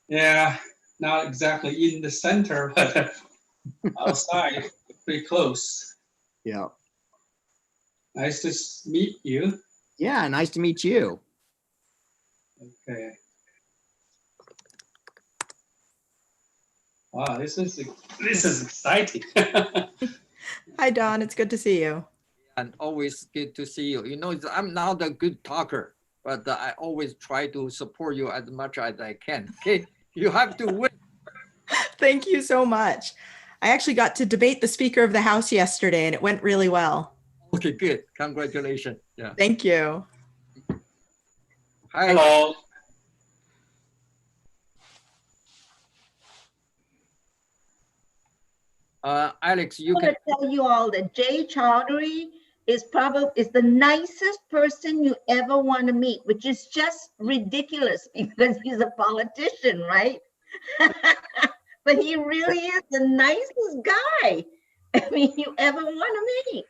Yeah, not exactly in the center, but outside, pretty close. Yeah. Nice to meet you. Yeah, nice to meet you. Okay. Wow, this is exciting. Hi, Don. It's good to see you. And always good to see you. You know, I'm not a good talker, but I always try to support you as much as I can. Okay, you have to win. Thank you so much. I actually got to debate the Speaker of the House yesterday, and it went really well. Okay, good. Congratulations. Yeah. Thank you. Hi. Hello. Alex, you I'm can. going to tell you all that Jay Chaudhary is the nicest person you ever want to meet, which is just ridiculous because he's a politician, right? But he really is the nicest guy I mean, you ever want to meet.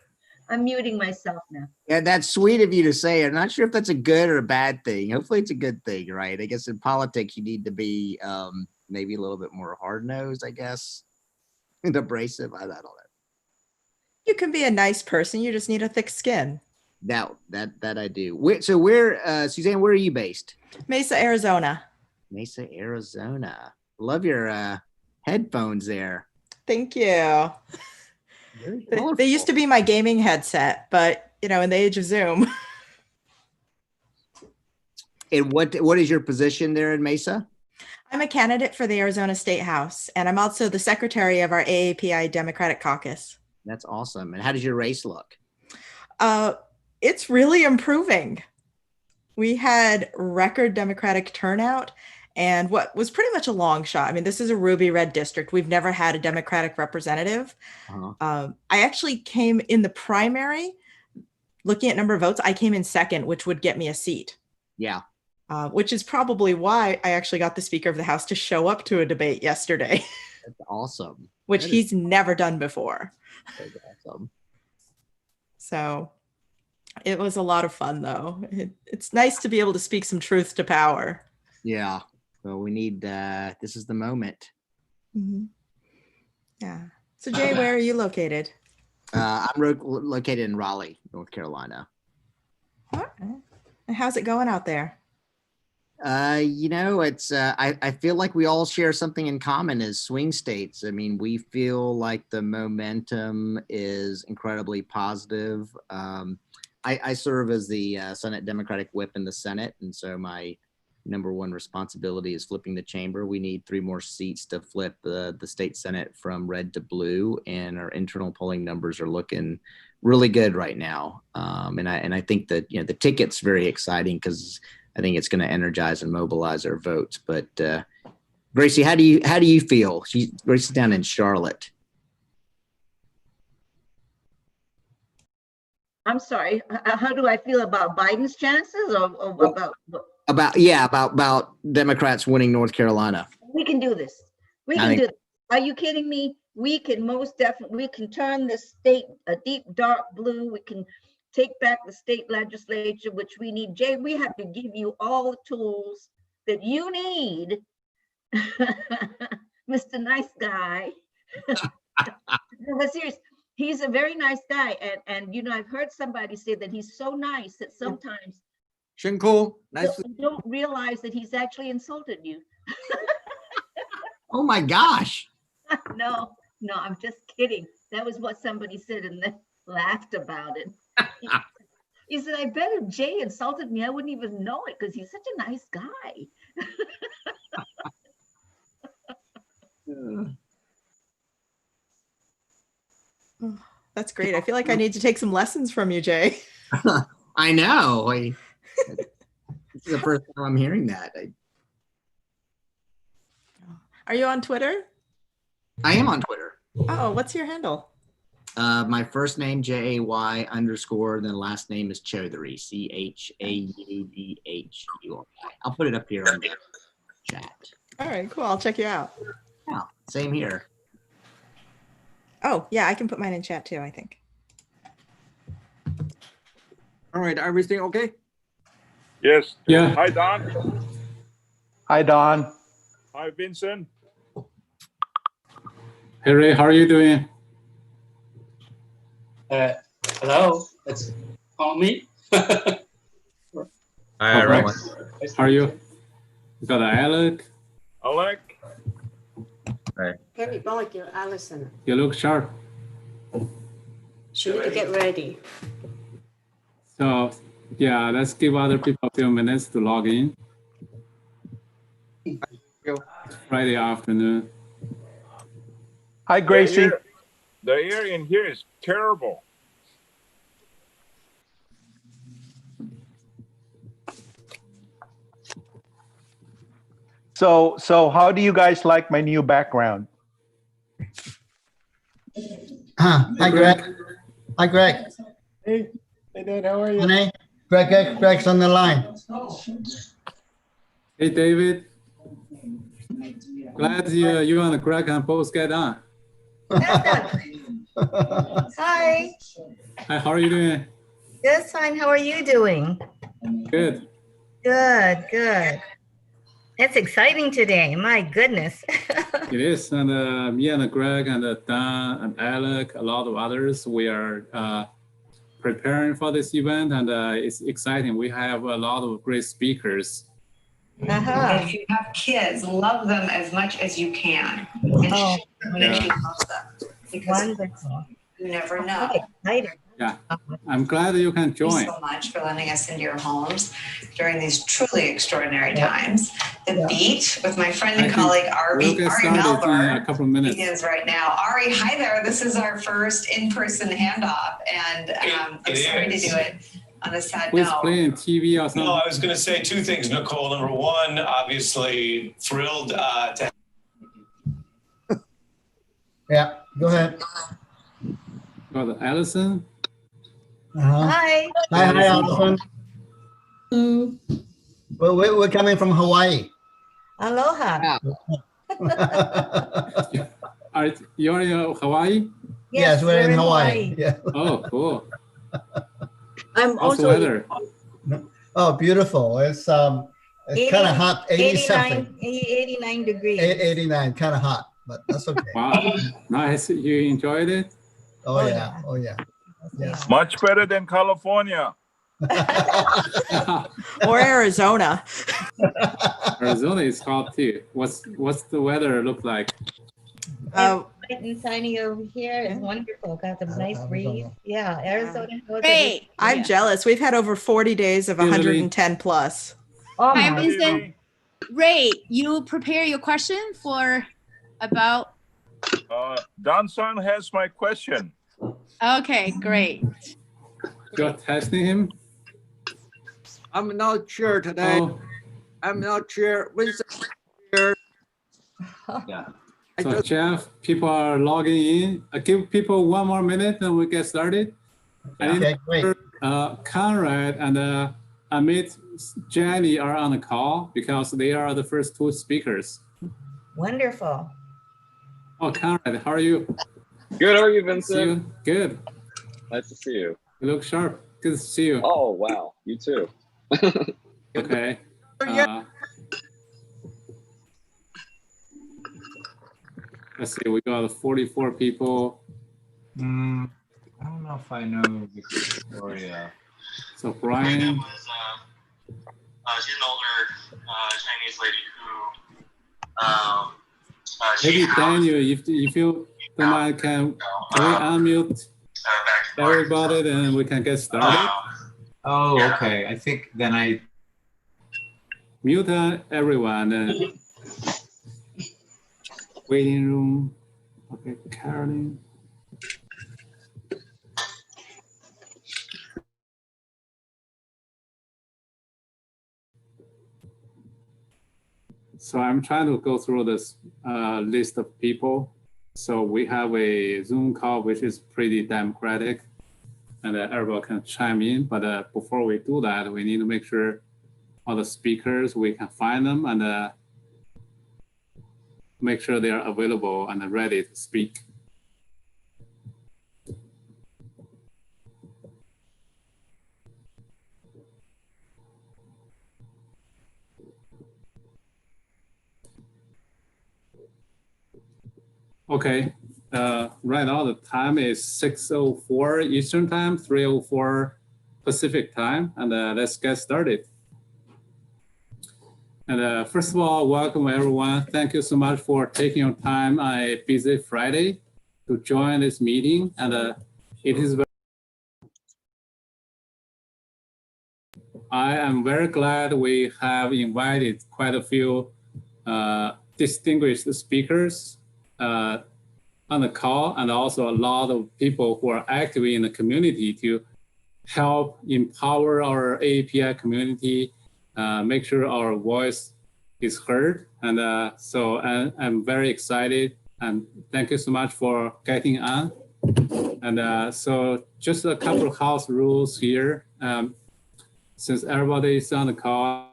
I'm muting myself now. Yeah, that's sweet of you to say. I'm not sure if that's a good or a bad thing. Hopefully it's a good thing, right? I guess in politics, you need to be maybe a little bit more hard-nosed, I guess, and abrasive. I don't know. You can be a nice person. You just need a thick skin. That I do. So where, Suzanne, where are you based? Mesa, Arizona. Mesa, Arizona. Love your headphones there. Thank you. Very They used to be my gaming headset, but you know, in the age of Zoom. And what is your position there in Mesa? I'm a candidate for the Arizona State House, and I'm also the secretary of our AAPI Democratic Caucus. That's awesome. And how does your race look? It's really improving. We had record Democratic turnout, and what was pretty much a long shot. I mean, this is a ruby red district. We've never had a Democratic representative. I actually came in the primary, looking at number of votes, I came in second, which would get me a seat. Yeah. Which is probably why I actually got the Speaker of the House to show up to a debate yesterday. That's awesome. Which he's never done before. That's awesome. So it was a lot of fun, though. It's nice to be able to speak some truth to power. Yeah. Well, we need, this is the moment. Mm-hmm. Yeah. So Jay, where are you located? I'm located in Raleigh, North Carolina. All right. And how's it going out there? You know, it's I feel like we all share something in common as swing states. I mean, we feel like the momentum is incredibly positive. I serve as the Senate Democratic Whip in the Senate, and so my number one responsibility is flipping the chamber. We need 3 more seats to flip the state Senate from red to blue, and our internal polling numbers are looking really good right now. And I think that, you know, the ticket's very exciting because I think it's going to energize and mobilize our votes. But Gracie, how do you feel? Gracie's down in Charlotte. I'm sorry. How do I feel about Biden's chances, or about Democrats winning North Carolina? We can do this. We can do this. Are you kidding me? We can most definitely. We can turn the state a deep dark blue. We can take back the state legislature, which we need. Jay, we have to give you all the tools that you need, Mr. Nice Guy. But serious, he's a very nice guy. And you know, I've heard somebody say that he's so nice that sometimes Shinko, nice. you don't realize that he's actually insulted you. Oh my gosh. No, I'm just kidding. That was what somebody said and then laughed about it. He said, I bet if Jay insulted me, I wouldn't even know it because he's such a nice guy. That's great. I feel like I need to take some lessons from you, Jay. I know. This is the first time I'm hearing that. Are you on Twitter? I am on Twitter. Oh, what's your handle? My first name, JAY_, then last name is Chaudhary, CHAUDHURI. I'll put it up here on the chat. All right, cool. I'll check you out. Yeah, same here. Oh, yeah, I can put mine in chat too, I think. All right, everything okay? Yes. Yeah. Hi, Don. Hi, Don. Hi, Vincent. Hey Ray, how are you doing? Hello, it's on me. Hi, Nice How are to you? meet We got Alec. Alec. Happy birthday, Allison. You look sharp. She need to get ready. So yeah, let's give other people a few minutes to log in. Friday afternoon. Hi, Gracie. The air in here is terrible. So how do you guys like my new background? Hi, Greg. Hi, Greg. Hey, Dad, how are you? Honey, Greg's on the line. Hey David. Glad you and Greg can both get on. Hi, Hi, how are you doing? good, fine. How are you doing? Good. Good, good. It's exciting today. My goodness. It is. And me and Greg and Dan and Alec, a lot of others, we are preparing for this event, and it's exciting. We have a lot of great speakers. Uh-huh. If you have kids, love them as much as you can. And Oh, show them that you love them. Because wonderful. you never know. Exciting. Yeah, I'm glad that you can Thank you join. so much for letting us into your homes during these truly extraordinary times. The Beat with my friend I and think colleague we'll Ari get started in a Melber couple of minutes. begins right now. Ari, hi there. This is our first in-person handoff, and I'm sorry to do it on a sad Who's note. playing TV or something? No, I was going to say two things, Nicole. Number one, obviously thrilled to. Yeah, go ahead. Got Allison. Hi. Hi, Alison. Well, we're coming from Hawaii. Aloha. Are you're in Hawaii? Yes, we're in Hawaii. Yeah. Oh, cool. I'm How's the also weather? Oh, beautiful. It's kind of hot, 80 something. 89 degrees. 89, kind of hot, but that's okay. Wow, nice. You enjoyed it? Oh, yeah. Oh, yeah. Yeah. Much better than California. Or Arizona. Arizona is hot too. What's the weather look like? Bright and sunny over here. It's wonderful. Got some nice breeze. Yeah, Arizona. Great. I'm jealous. We've had over 40 days of 110 plus. Oh, Hi, my. Vincent. Ray, you prepare your question for about. Don San has my question. Okay, great. You're testing him? I'm not sure today. Oh, I'm not sure. Vincent here. yeah. I So just- Jeff, people are logging in. Give people 1 more minute and we get started. Okay, great. Conrad and Amit, Jenny are on the call because they are the first two speakers. Wonderful. Oh, Conrad, how are you? Good, how are you, See Vincent? you? Good. Nice to see you. You look sharp. Good to see you. Oh, wow. You too. Okay. Let's see, we got 44 people. I don't know if I know Victoria. So Brian. She's an older Chinese lady who Maybe Daniel, if you don't mind, can we unmute everybody and we can get started? Oh, okay. I think then I. Mute everyone. Waiting room. Okay, Caroline. So I'm trying to go through this list of people. So we have a Zoom call, which is pretty democratic, and everyone can chime in. But before we do that, we need to make sure all the speakers, we can find them and make sure they are available and ready to speak. Okay. Right now the time is 6:04 Eastern time, 3:04 Pacific time, and let's get started. And first of all, welcome everyone. Thank you so much for taking your time on a busy Friday to join this meeting. And it is I am very glad we have invited quite a few distinguished speakers on the call, and also a lot of people who are active in the community to help empower our API community, make sure our voice is heard. And so I'm very excited, and thank you so much for getting on. And so just a couple of house rules here. Since everybody is on the call,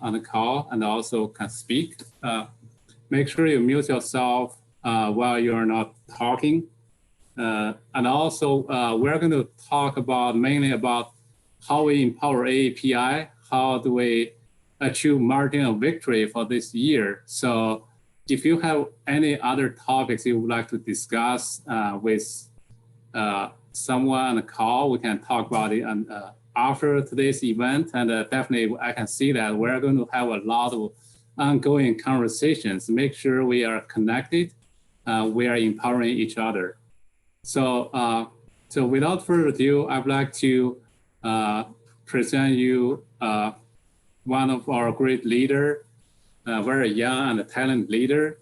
on the call and also can speak. Make sure you mute yourself while you're not talking. And also, we're going to talk mainly about how we empower API, how do we achieve margin of victory for this year. So if you have any other topics you would like to discuss with someone on the call, we can talk about it after today's event. And definitely I can see that we're going to have a lot of ongoing conversations. Make sure we are connected, we are empowering each other. So, so without further ado, I'd like to present you one of our great leader, very young and talented leader,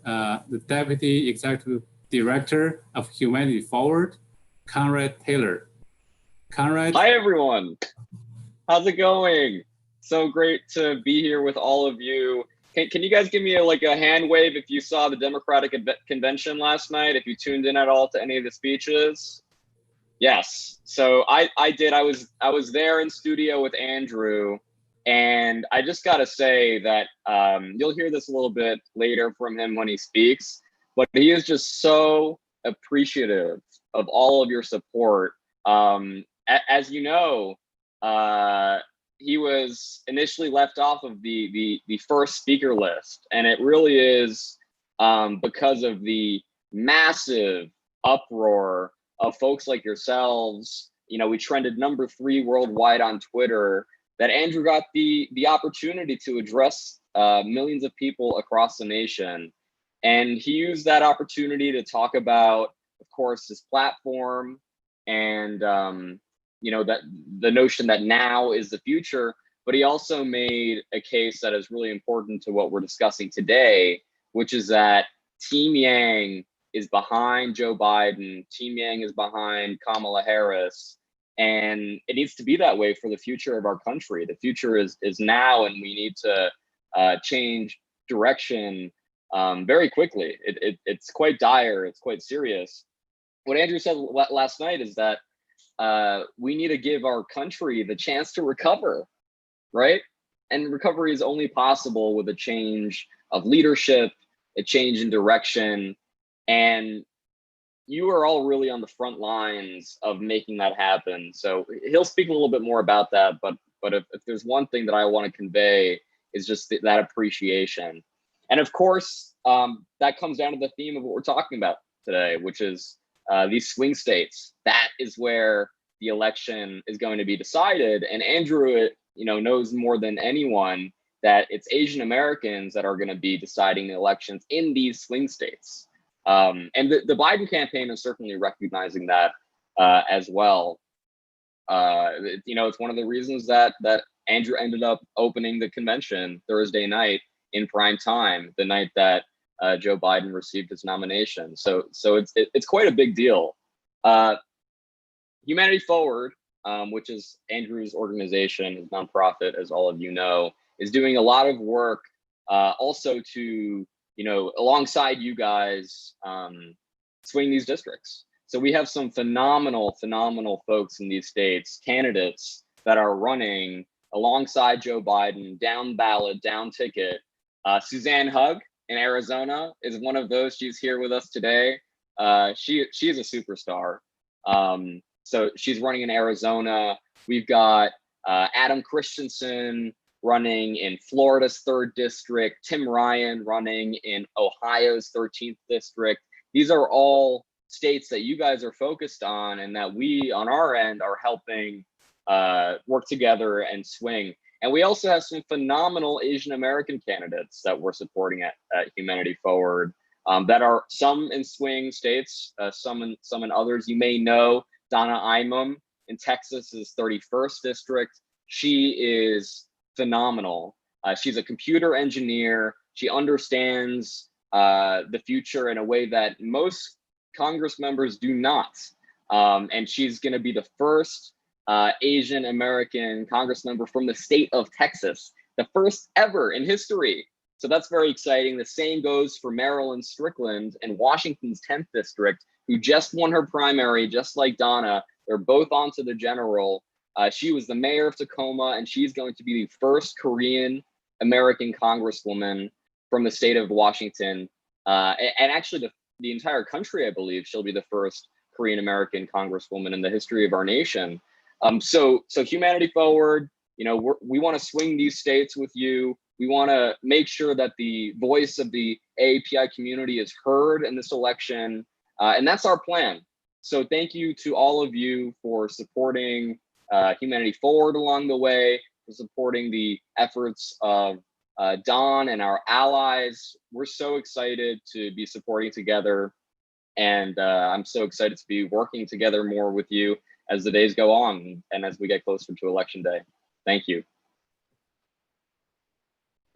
the Deputy Executive Director of Humanity Forward, Conrad Taylor. Conrad. Hi, everyone. How's it going? So great to be here with all of you. Can you guys give me a hand wave if you saw the Democratic Convention last night, if you tuned in at all to any of the speeches? Yes. So I did. I was there in studio with Andrew, and I just got to say that you'll hear this a little bit later from him when he speaks, but he is just so appreciative of all of your support. As you know, he was initially left off of the first speaker list, and it really is because of the massive uproar of folks like yourselves. You know, we trended #3 worldwide on Twitter, that Andrew got the opportunity to address millions of people across the nation. And he used that opportunity to talk about, of course, his platform and you know, that the notion that now is the future, but he also made a case that is really important to what we're discussing today, which is that Team Yang is behind Joe Biden, Team Yang is behind Kamala Harris, and it needs to be that way for the future of our country. The future is now, and we need to change direction very quickly. It's quite dire, it's quite serious. What Andrew said last night is that we need to give our country the chance to recover, right? And recovery is only possible with a change of leadership, a change in direction. And you are all really on the front lines of making that happen. So he'll speak a little bit more about that, but if there's one thing that I want to convey is just that appreciation. And of course, that comes down to the theme of what we're talking about today, which is these swing states. That is where the election is going to be decided. And Andrew, you know, knows more than anyone that it's Asian Americans that are going to be deciding the elections in these swing states. And the Biden campaign is certainly recognizing that as well. You know, it's one of the reasons that Andrew ended up opening the convention Thursday night in prime time, the night that Joe Biden received his nomination. So it's quite a big deal. Humanity Forward, which is Andrew's organization, his nonprofit, as all of you know, is doing a lot of work also to, you know, alongside you guys, swing these districts. So we have some phenomenal folks in these states, candidates that are running alongside Joe Biden, down ballot, down ticket. Suzanne Hugg in Arizona is one of those. She's here with us today. She is a superstar. So she's running in Arizona. We've got Adam Christensen running in Florida's 3rd district, Tim Ryan running in Ohio's 13th district. These are all states that you guys are focused on and that we on our end are helping work together and swing. And we also have some phenomenal Asian American candidates that we're supporting at Humanity Forward that are some in swing states, some in others. You may know Donna Imam in Texas's 31st district. She is phenomenal. She's a computer engineer. She understands the future in a way that most Congress members do not. And she's going to be the first Asian American Congress member from the state of Texas, the first ever in history. So that's very exciting. The same goes for Marilyn Strickland in Washington's 10th district, who just won her primary, just like Donna. They're both onto the general. She was the mayor of Tacoma, and she's going to be the first Korean American Congresswoman from the state of Washington. And actually the entire country, I believe, she'll be the first Korean American Congresswoman in the history of our nation. So Humanity Forward, you know, we want to swing these states with you. We want to make sure that the voice of the AAPI community is heard in this election. And that's our plan. So thank you to all of you for supporting Humanity Forward along the way, for supporting the efforts of Don and our allies. We're so excited to be supporting together. And I'm so excited to be working together more with you as the days go on and as we get closer to Election Day. Thank you.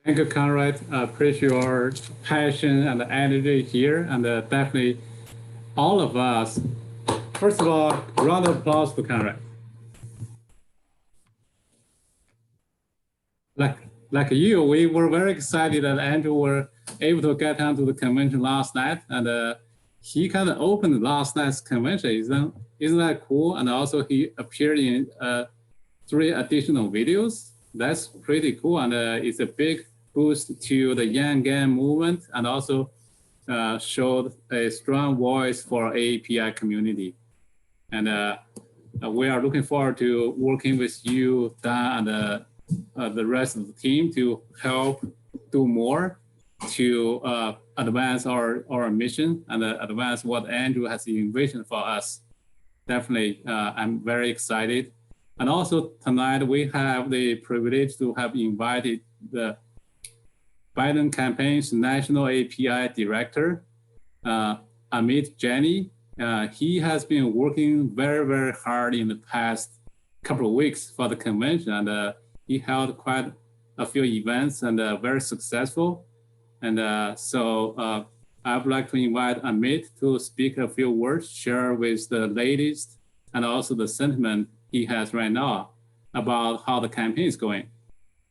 Thank you, Conrad. I appreciate your passion and energy here, and definitely all of us. First of all, round of applause to Conrad. Like you, we were very excited that Andrew were able to get onto the convention last night, and he kind of opened last night's convention. Isn't that cool? And also he appeared in 3 additional videos. That's pretty cool, and it's a big boost to the Young Gun movement, and also showed a strong voice for AAPI community. And we are looking forward to working with you, Dan, and the rest of the team to help do more to advance our mission and advance what Andrew has envisioned for us. Definitely, I'm very excited. And also tonight we have the privilege to have invited the Biden campaign's National API Director, Amit Jaini. He has been working very, very hard in the past couple of weeks for the convention, and he held quite a few events and very successful. And so I would like to invite Amit to speak a few words, share with the latest and also the sentiment he has right now about how the campaign is going.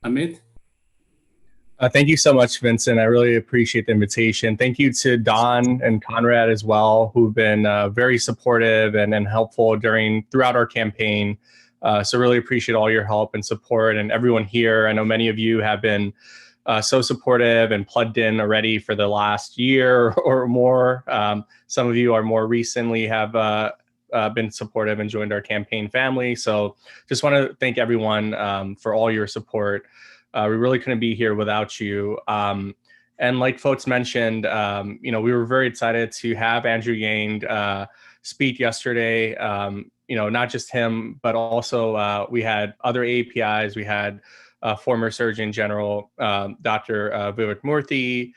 Amit? Thank you so much, Vincent. I really appreciate the invitation. Thank you to Don and Conrad as well, who've been very supportive and helpful throughout our campaign. So really appreciate all your help and support, and everyone here. I know many of you have been so supportive and plugged in already for the last year or more. Some of you are more recently have been supportive and joined our campaign family. So just want to thank everyone for all your support. We really couldn't be here without you. And like folks mentioned, you know, we were very excited to have Andrew Yang speak yesterday. You know, not just him, but also we had other APIs. We had former Surgeon General Dr. Vivek Murthy.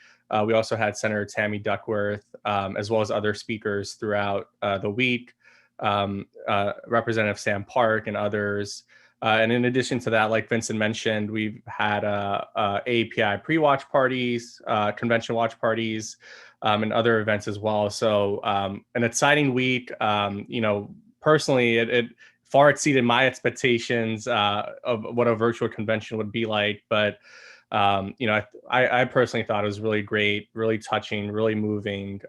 We also had Senator Tammy Duckworth, as well as other speakers throughout the week, Representative Sam Park and others. And in addition to that, like Vincent mentioned, we've had API pre-watch parties, convention watch parties, and other events as well. So an exciting week. You know, personally, it far exceeded my expectations of what a virtual convention would be like. But you know, I personally thought it was really great, really touching, really moving.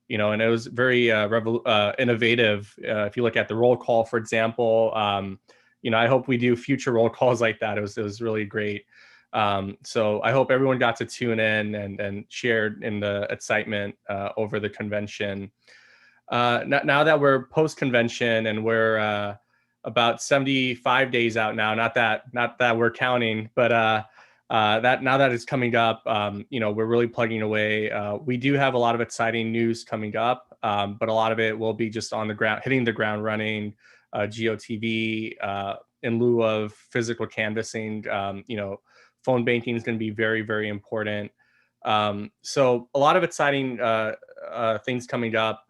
You know, and it was very innovative. If you look at the roll call, for example. You know, I hope we do future roll calls like that. It was really great. So I hope everyone got to tune in and shared in the excitement over the convention. Now that we're post-convention and we're about 75 days out now. Not that we're counting, but that now that it's coming up, we're really plugging away. We do have a lot of exciting news coming up, but a lot of it will be just on the ground, hitting the ground running, GeoTV, in lieu of physical canvassing. Phone banking is going to be very, very important. So a lot of exciting things coming up.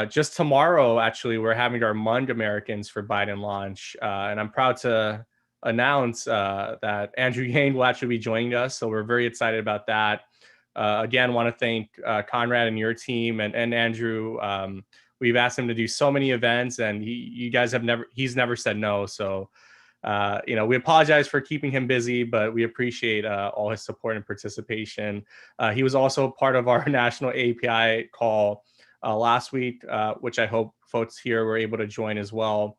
Just tomorrow, actually, we're having our Mund Americans for Biden launch, and I'm proud to announce that Andrew Yang will actually be joining us. So we're very excited about that. Again, want to thank Conrad and your team and Andrew. We've asked him to do so many events, and he's never said no. So, we apologize for keeping him busy, but we appreciate all his support and participation. He was also part of our national API call last week, which I hope folks here were able to join as well.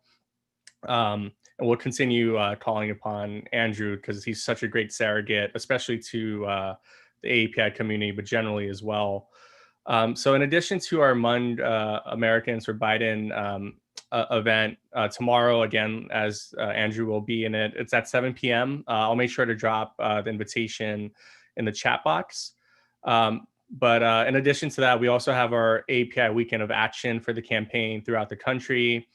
And we'll continue calling upon Andrew because he's such a great surrogate, especially to the API community, but generally as well. So in addition to our Mund Americans for Biden event tomorrow, again, as Andrew will be in it, it's at 7 p.m. I'll make sure to drop the invitation in the chat box. But in addition to that, we also have our API weekend of action for the campaign throughout the country.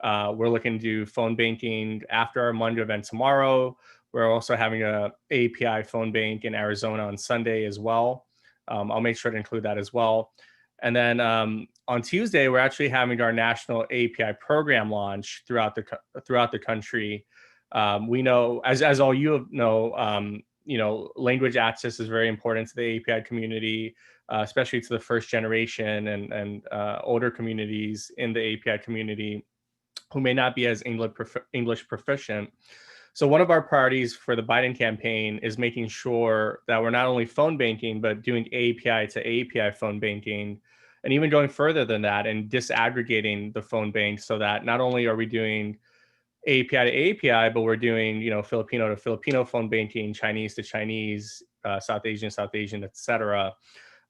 We're looking to do phone banking after our Monday event tomorrow. We're also having a API phone bank in Arizona on Sunday as well. I'll make sure to include that as well. And then on Tuesday, we're actually having our national API program launch throughout the country. We know, as all you know, language access is very important to the API community, especially to the first generation and older communities in the API community who may not be as English proficient. So one of our priorities for the Biden campaign is making sure that we're not only phone banking, but doing API to API phone banking, and even going further than that and disaggregating the phone bank so that not only are we doing API to API, but we're doing, Filipino to Filipino phone banking, Chinese to Chinese, South Asian, etc.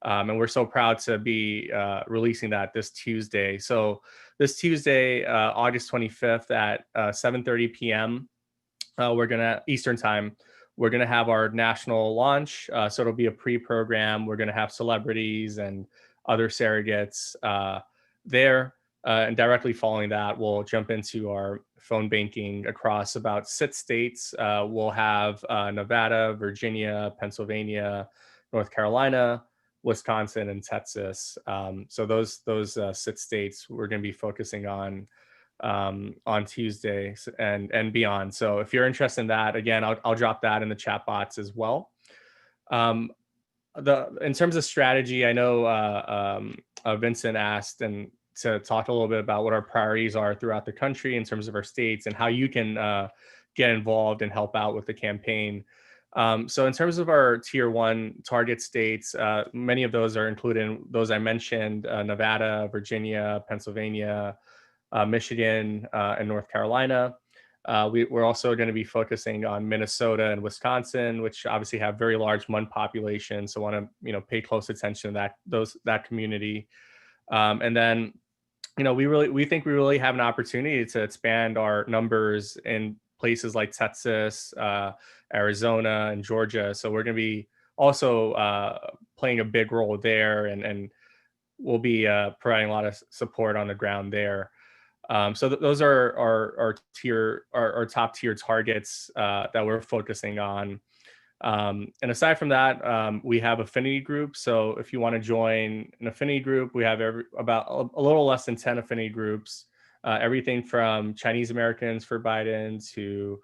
And we're so proud to be releasing that this Tuesday. So this Tuesday, August 25th at 7:30 p.m. Eastern time, we're gonna have our national launch. So it'll be a pre-program. We're gonna have celebrities and other surrogates there. And directly following that, we'll jump into our phone banking across about 6 states. We'll have Nevada, Virginia, Pennsylvania, North Carolina, Wisconsin, and Texas. So those 6 states we're going to be focusing on Tuesday and beyond. So if you're interested in that, again, I'll drop that in the chat box as well. In terms of strategy, I know Vincent asked and to talk a little bit about what our priorities are throughout the country in terms of our states and how you can get involved and help out with the campaign. So in terms of our tier 1 target states, many of those are included in those I mentioned, Nevada, Virginia, Pennsylvania, Michigan, and North Carolina. We're also going to be focusing on Minnesota and Wisconsin, which obviously have very large Hmong populations. So want to pay close attention to that community. And then we think we really have an opportunity to expand our numbers in places like Texas, Arizona, and Georgia. So we're going to be also playing a big role there, and we'll be providing a lot of support on the ground there. So those are our top tier targets that we're focusing on. And aside from that, we have affinity groups. So if you want to join an affinity group, we have about a little less than 10 affinity groups, everything from Chinese Americans for Biden to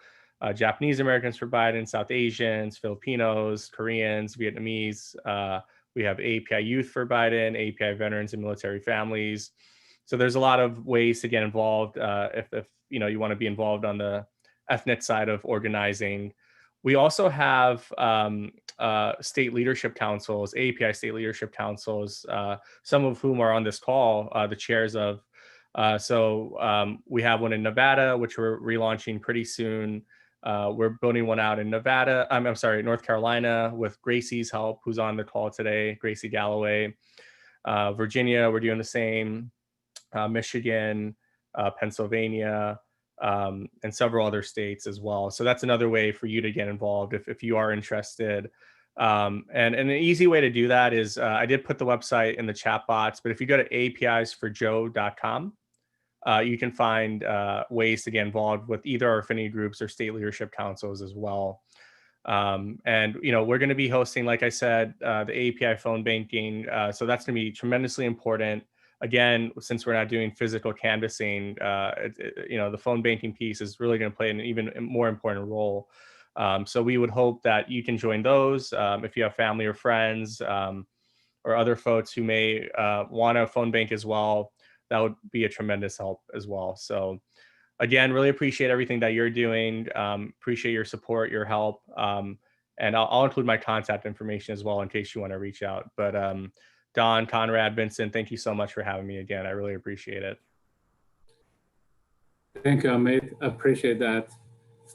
Japanese Americans for Biden, South Asians, Filipinos, Koreans, Vietnamese. We have API Youth for Biden, API Veterans and Military Families. So there's a lot of ways to get involved if you want to be involved on the ethnic side of organizing. We also have state leadership councils, API state leadership councils, some of whom are on this call, the chairs of. So we have one in Nevada, which we're relaunching pretty soon. We're building one out in North Carolina with Gracie's help, who's on the call today, Gracie Galloway. Virginia, we're doing the same. Michigan, Pennsylvania, and several other states as well. So that's another way for you to get involved if you are interested. And an easy way to do that is I did put the website in the chat box, but if you go to apisforjoe.com, you can find ways to get involved with either our affinity groups or state leadership councils as well. And we're going to be hosting, like I said, the API phone banking. So that's going to be tremendously important. Again, since we're not doing physical canvassing, the phone banking piece is really going to play an even more important role. So we would hope that you can join those if you have family or friends or other folks who may want a phone bank as well. That would be a tremendous help as well. So again, really appreciate everything that you're doing. Appreciate your support, your help. And I'll include my contact information as well in case you want to reach out. But Don, Conrad, Vincent, thank you so much for having me again. I really appreciate it. Thank you, Amit. Appreciate that.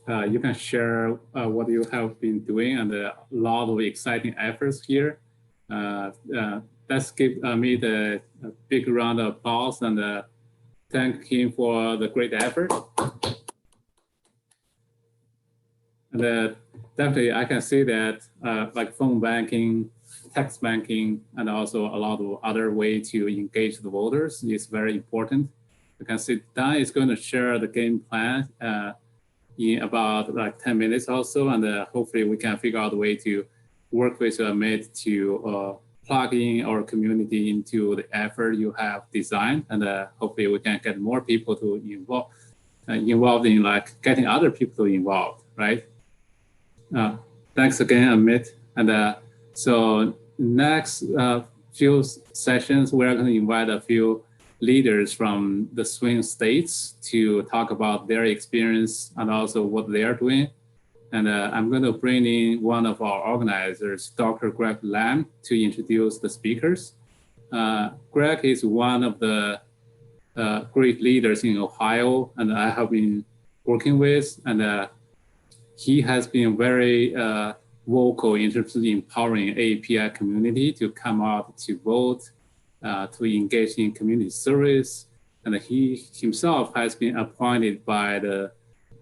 You can share what you have been doing and a lot of exciting efforts here. Let's give Amit a big round of applause and thank him for the great effort. And definitely, I can see that like phone banking, text banking, and also a lot of other ways to engage the voters is very important. You can see Dan is going to share the game plan in about like 10 minutes or so, and hopefully we can figure out a way to work with Amit to plug in our community into the effort you have designed, and hopefully we can get more people to involved in like getting other people involved, right? Thanks again, Amit. And so next few sessions, we're going to invite a few leaders from the swing states to talk about their experience and also what they are doing. And I'm going to bring in one of our organizers, Dr. Greg Lamb, to introduce the speakers. Greg is one of the great leaders in Ohio, and I have been working with, and he has been very vocal in terms of empowering API community to come out to vote, to engage in community service. And he himself has been appointed by the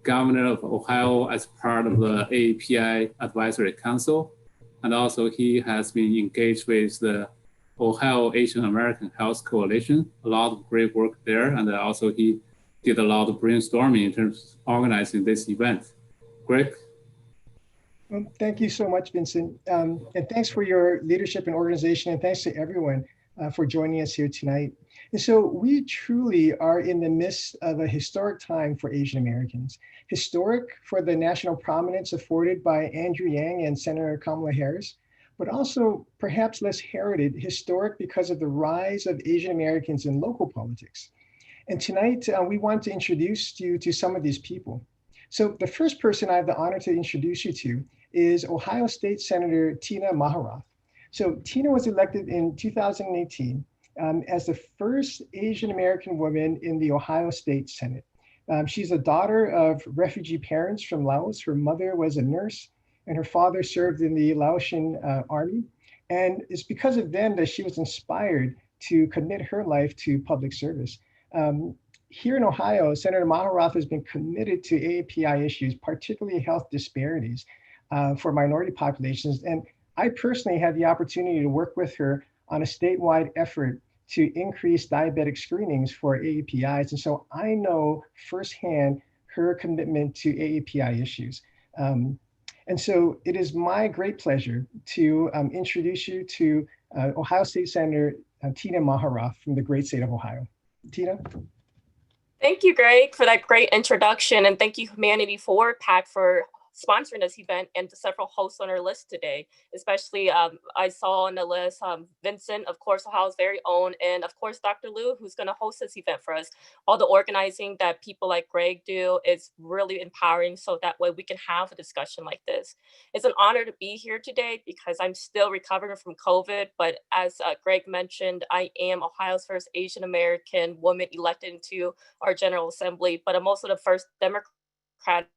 Governor of Ohio as part of the API Advisory Council. And also he has been engaged with the Ohio Asian American Health Coalition, a lot of great work there. And also he did a lot of brainstorming in terms of organizing this event. Greg? Well, thank you so much, Vincent. And thanks for your leadership and organization, and thanks to everyone for joining us here tonight. And so we truly are in the midst of a historic time for Asian Americans. Historic for the national prominence afforded by Andrew Yang and Senator Kamala Harris, but also perhaps less heralded, historic because of the rise of Asian Americans in local politics. And tonight we want to introduce you to some of these people. So the first person I have the honor to introduce you to is Ohio State Senator Tina Maharath. So Tina was elected in 2018 as the first Asian American woman in the Ohio State Senate. She's a daughter of refugee parents from Laos. Her mother was a nurse and her father served in the Laotian army. And it's because of them that she was inspired to commit her life to public service. Here in Ohio, Senator Maharath has been committed to AAPI issues, particularly health disparities for minority populations. And I personally had the opportunity to work with her on a statewide effort to increase diabetic screenings for AAPIs. And so I know firsthand her commitment to AAPI issues. And so it is my great pleasure to introduce you to Ohio State Senator Tina Maharath from the great state of Ohio. Tina? Thank you, Greg, for that great introduction. And thank you, Humanity Forward PAC, for sponsoring this event and the several hosts on our list today. Especially, I saw on the list Vincent, of course, Ohio's very own, and of course, Dr. Liu, who's going to host this event for us. All the organizing that people like Greg do is really empowering, so that way we can have a discussion like this. It's an honor to be here today because I'm still recovering from COVID, but as Greg mentioned, I am Ohio's first Asian American woman elected into our General Assembly, but I'm also the first Democrat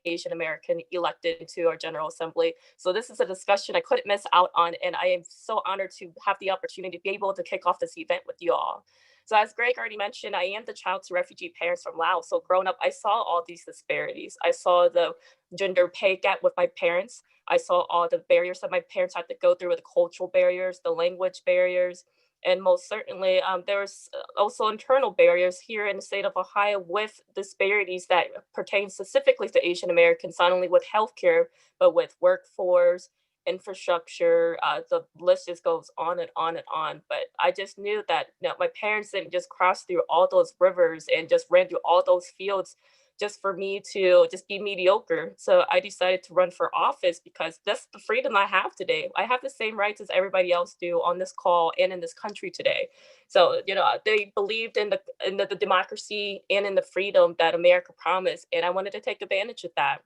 Asian American elected into our General Assembly. So this is a discussion I couldn't miss out on, and I am so honored to have the opportunity to be able to kick off this event with you all. So as Greg already mentioned, I am the child to refugee parents from Laos. So growing up, I saw all these disparities. I saw the gender pay gap with my parents. I saw all the barriers that my parents had to go through with the cultural barriers, the language barriers, and most certainly there's also internal barriers here in the state of Ohio with disparities that pertain specifically to Asian Americans, not only with healthcare, but with workforce, infrastructure. The list just goes on and on and on. But I just knew that my parents didn't just cross through all those rivers and just ran through all those fields just for me to just be mediocre. So I decided to run for office because that's the freedom I have today. I have the same rights as everybody else do on this call and in this country today. So, they believed in the democracy and in the freedom that America promised. And I wanted to take advantage of that.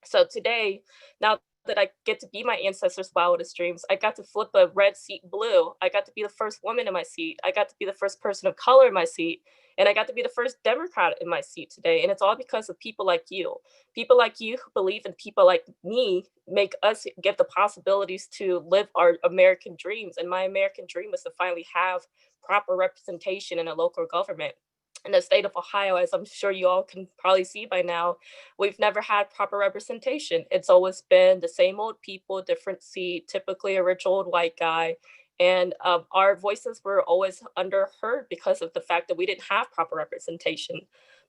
So today, now that I get to be my ancestors' wildest dreams, I got to flip a red seat blue. I got to be the first woman in my seat. I got to be the first person of color in my seat. And I got to be the first Democrat in my seat today. And it's all because of people like you who believe in people like me, make us give the possibilities to live our American dreams. And my American dream is to finally have proper representation in a local government. In the state of Ohio, as I'm sure you all can probably see by now, we've never had proper representation. It's always been the same old people, different seat, typically a rich old white guy. And our voices were always underheard because of the fact that we didn't have proper representation.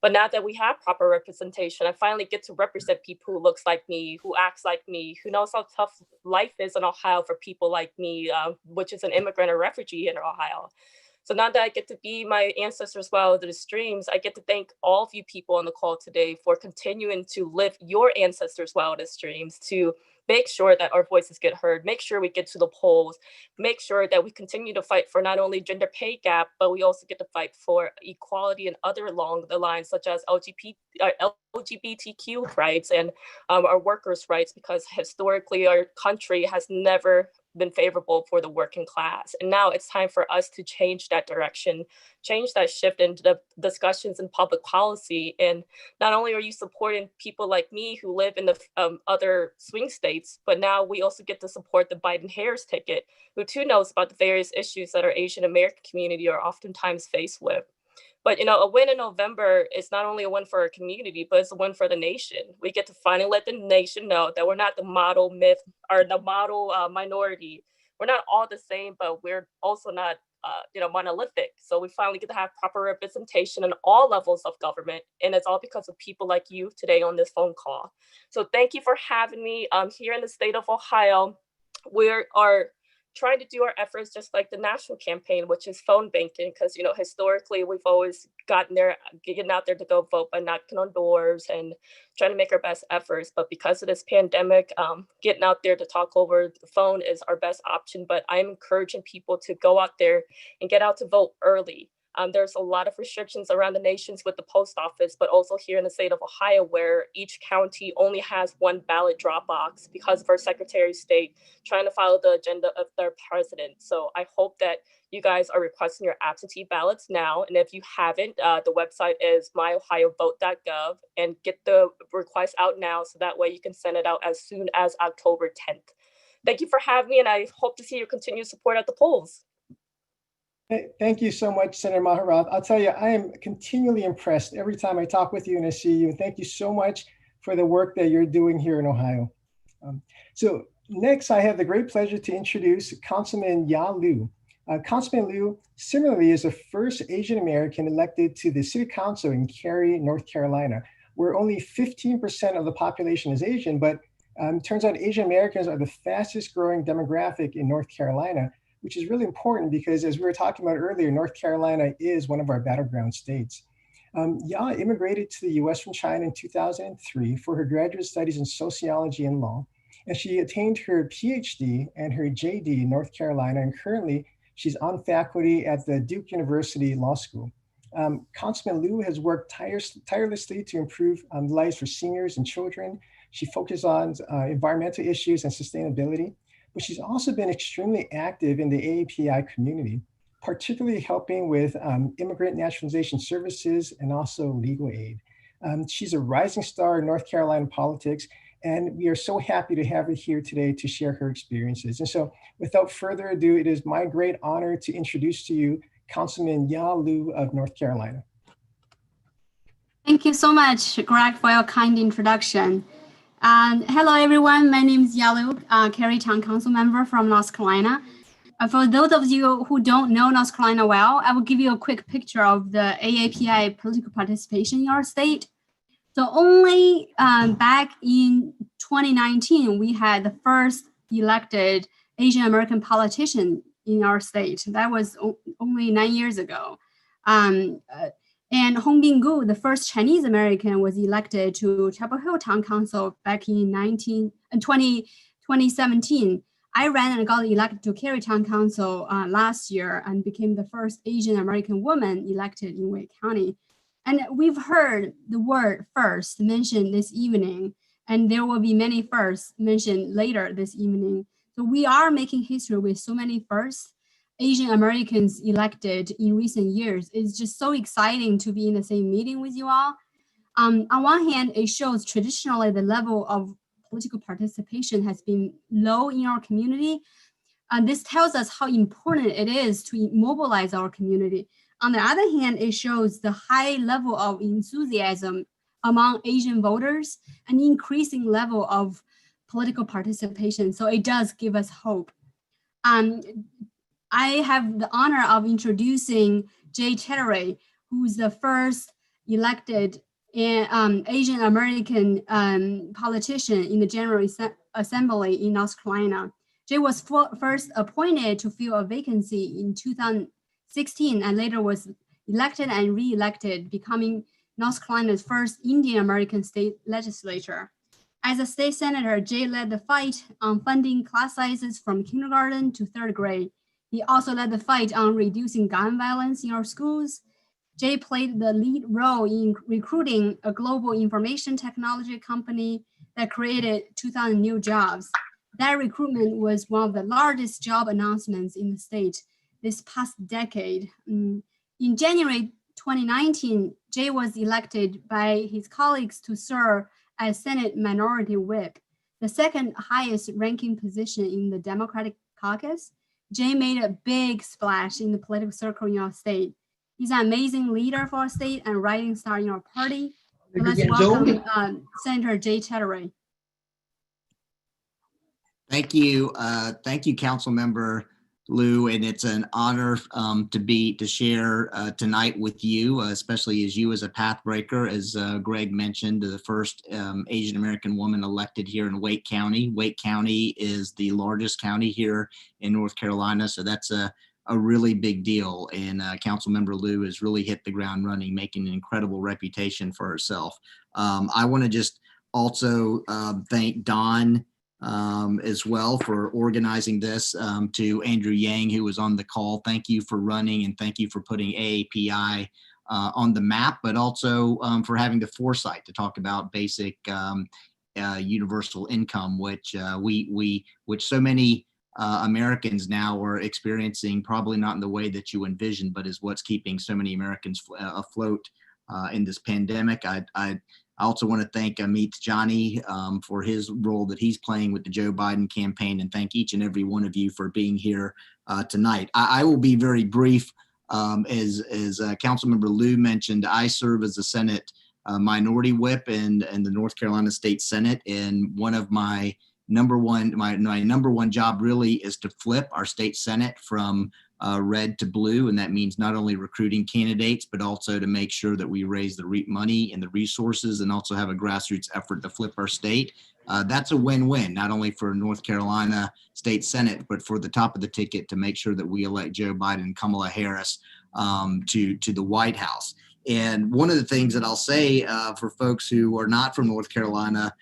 But now that we have proper representation, I finally get to represent people who looks like me, who acts like me, who knows how tough life is in Ohio for people like me, which is an immigrant or refugee in Ohio. So now that I get to be my ancestors' wildest dreams, I get to thank all of you people on the call today for continuing to live your ancestors' wildest dreams, to make sure that our voices get heard, make sure we get to the polls, make sure that we continue to fight for not only gender pay gap, but we also get to fight for equality and other along the lines, such as LGBTQ rights and our workers' rights, because historically our country has never been favorable for the working class. And now it's time for us to change that direction, change that shift into the discussions in public policy. And not only are you supporting people like me who live in the other swing states, but now we also get to support the Biden-Harris ticket, who too knows about the various issues that our Asian American community are oftentimes faced with. But a win in November is not only a win for our community, but it's a win for the nation. We get to finally let the nation know that we're not the model myth or the model minority. We're not all the same, but we're also not monolithic. So we finally get to have proper representation in all levels of government. And it's all because of people like you today on this phone call. So thank you for having me here in the state of Ohio. We are trying to do our efforts just like the national campaign, which is phone banking, because historically we've always getting out there to go vote by knocking on doors and trying to make our best efforts. But because of this pandemic, getting out there to talk over the phone is our best option. But I'm encouraging people to go out there and get out to vote early. There's a lot of restrictions around the nations with the post office, but also here in the state of Ohio, where each county only has one ballot drop box because of our Secretary of State trying to follow the agenda of their president. So I hope that you guys are requesting your absentee ballots now. And if you haven't, the website is myohiovote.gov, and get the request out now so that way you can send it out as soon as October 10th. Thank you for having me, and I hope to see your continued support at the polls. Thank you so much, Senator Maharath. I'll tell you, I am continually impressed every time I talk with you and I see you. And thank you so much for the work that you're doing here in Ohio. So next, I have the great pleasure to introduce Councilman Ya Liu. Councilman Liu similarly is the first Asian American elected to the City Council in Cary, North Carolina, where only 15% of the population is Asian, but turns out Asian Americans are the fastest growing demographic in North Carolina, which is really important because, as we were talking about earlier, North Carolina is one of our battleground states. Ya immigrated to the US from China in 2003 for her graduate studies in sociology and law, and she attained her PhD and her JD in North Carolina, and currently she's on faculty at the Duke University Law School. Councilman Liu has worked tirelessly to improve lives for seniors and children. She focuses on environmental issues and sustainability. But she's also been extremely active in the AAPI community, particularly helping with immigrant nationalization services and also legal aid. She's a rising star in North Carolina politics, and we are so happy to have her here today to share her experiences. And so without further ado, it is my great honor to introduce to you Councilman Ya Liu of North Carolina. Thank you so much, Greg, for your kind introduction. Hello, everyone. My name is Yalu, Carytown Council member from North Carolina. For those of you who don't know North Carolina well, I will give you a quick picture of the AAPI political participation in our state. So only back in 2019, we had the first elected Asian American politician in our state. That was only 9 years ago. And Hong Bing-gu, the first Chinese American, was elected to Chapel Hill Town Council back in 2017. I ran and got elected to Carytown Council last year and became the first Asian American woman elected in Wake County. And we've heard the word first mentioned this evening, and there will be many firsts mentioned later this evening. So we are making history with so many firsts. Asian Americans elected in recent years. It's just so exciting to be in the same meeting with you all. On one hand, it shows traditionally the level of political participation has been low in our community. And this tells us how important it is to mobilize our community. On the other hand, it shows the high level of enthusiasm among Asian voters and increasing level of political participation. So it does give us hope. I have the honor of introducing Jay Chatteray, who's the first elected Asian American politician in the General Assembly in North Carolina. Jay was first appointed to fill a vacancy in 2016 and later was elected and re-elected, becoming North Carolina's first Indian American state legislature. As a state senator, Jay led the fight on funding class sizes from kindergarten to third grade. He also led the fight on reducing gun violence in our schools. Jay played the lead role in recruiting a global information technology company that created 2,000 new jobs. That recruitment was one of the largest job announcements in the state this past decade. In January 2019, Jay was elected by his colleagues to serve as Senate Minority Whip, the second highest ranking position in the Democratic caucus. Jay made a big splash in the political circle in our state. He's an amazing leader for our state and rising star in our party. So let's welcome Senator Jay Chatteray. Thank you. Thank you, Council Member Liu, and it's an honor to share tonight with you, especially as you as a pathbreaker, as Greg mentioned, the first Asian American woman elected here in Wake County. Wake County is the largest county here in North Carolina, so that's a really big deal. And Councilmember Liu has really hit the ground running, making an incredible reputation for herself. I want to just also thank Don as well for organizing this, to Andrew Yang, who was on the call. Thank you for running and thank you for putting AAPI on the map, but also for having the foresight to talk about basic universal income, which which so many Americans now are experiencing, probably not in the way that you envisioned, but is what's keeping so many Americans afloat in this pandemic. I also want to thank Amit Jani for his role that he's playing with the Joe Biden campaign, and thank each and every one of you for being here tonight. I will be very brief. As Councilmember Liu mentioned, I serve as the Senate Minority Whip in the North Carolina State Senate, and one of my number one job really is to flip our state Senate from red to blue, and that means not only recruiting candidates, but also to make sure that we raise the money and the resources, and also have a grassroots effort to flip our state. That's a win-win, not only for North Carolina State Senate, but for the top of the ticket to make sure that we elect Joe Biden and Kamala Harris to the White House. And one of the things that I'll say for folks who are not from North Carolina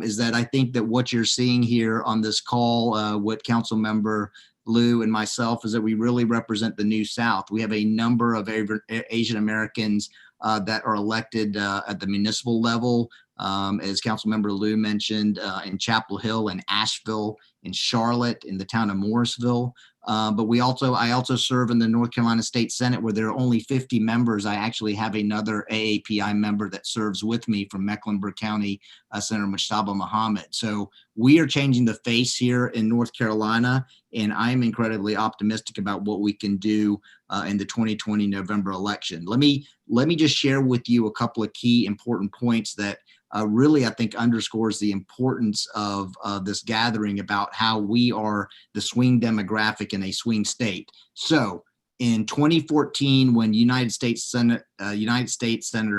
is that I think that what you're seeing here on this call, what Councilmember Liu and myself, is that we really represent the New South. We have a number of Asian Americans that are elected at the municipal level, as Councilmember Liu mentioned, in Chapel Hill and Asheville in Charlotte, in the town of Morrisville. But I also serve in the North Carolina State Senate, where there are only 50 members. I actually have another AAPI member that serves with me from Mecklenburg County, Senator Mushtaba Muhammad. So we are changing the face here in North Carolina, and I'm incredibly optimistic about what we can do in the 2020 November election. Let me just share with you a couple of key important points that really, I think, underscores the importance of this gathering about how we are the swing demographic in a swing state. So in 2014, when United States Senator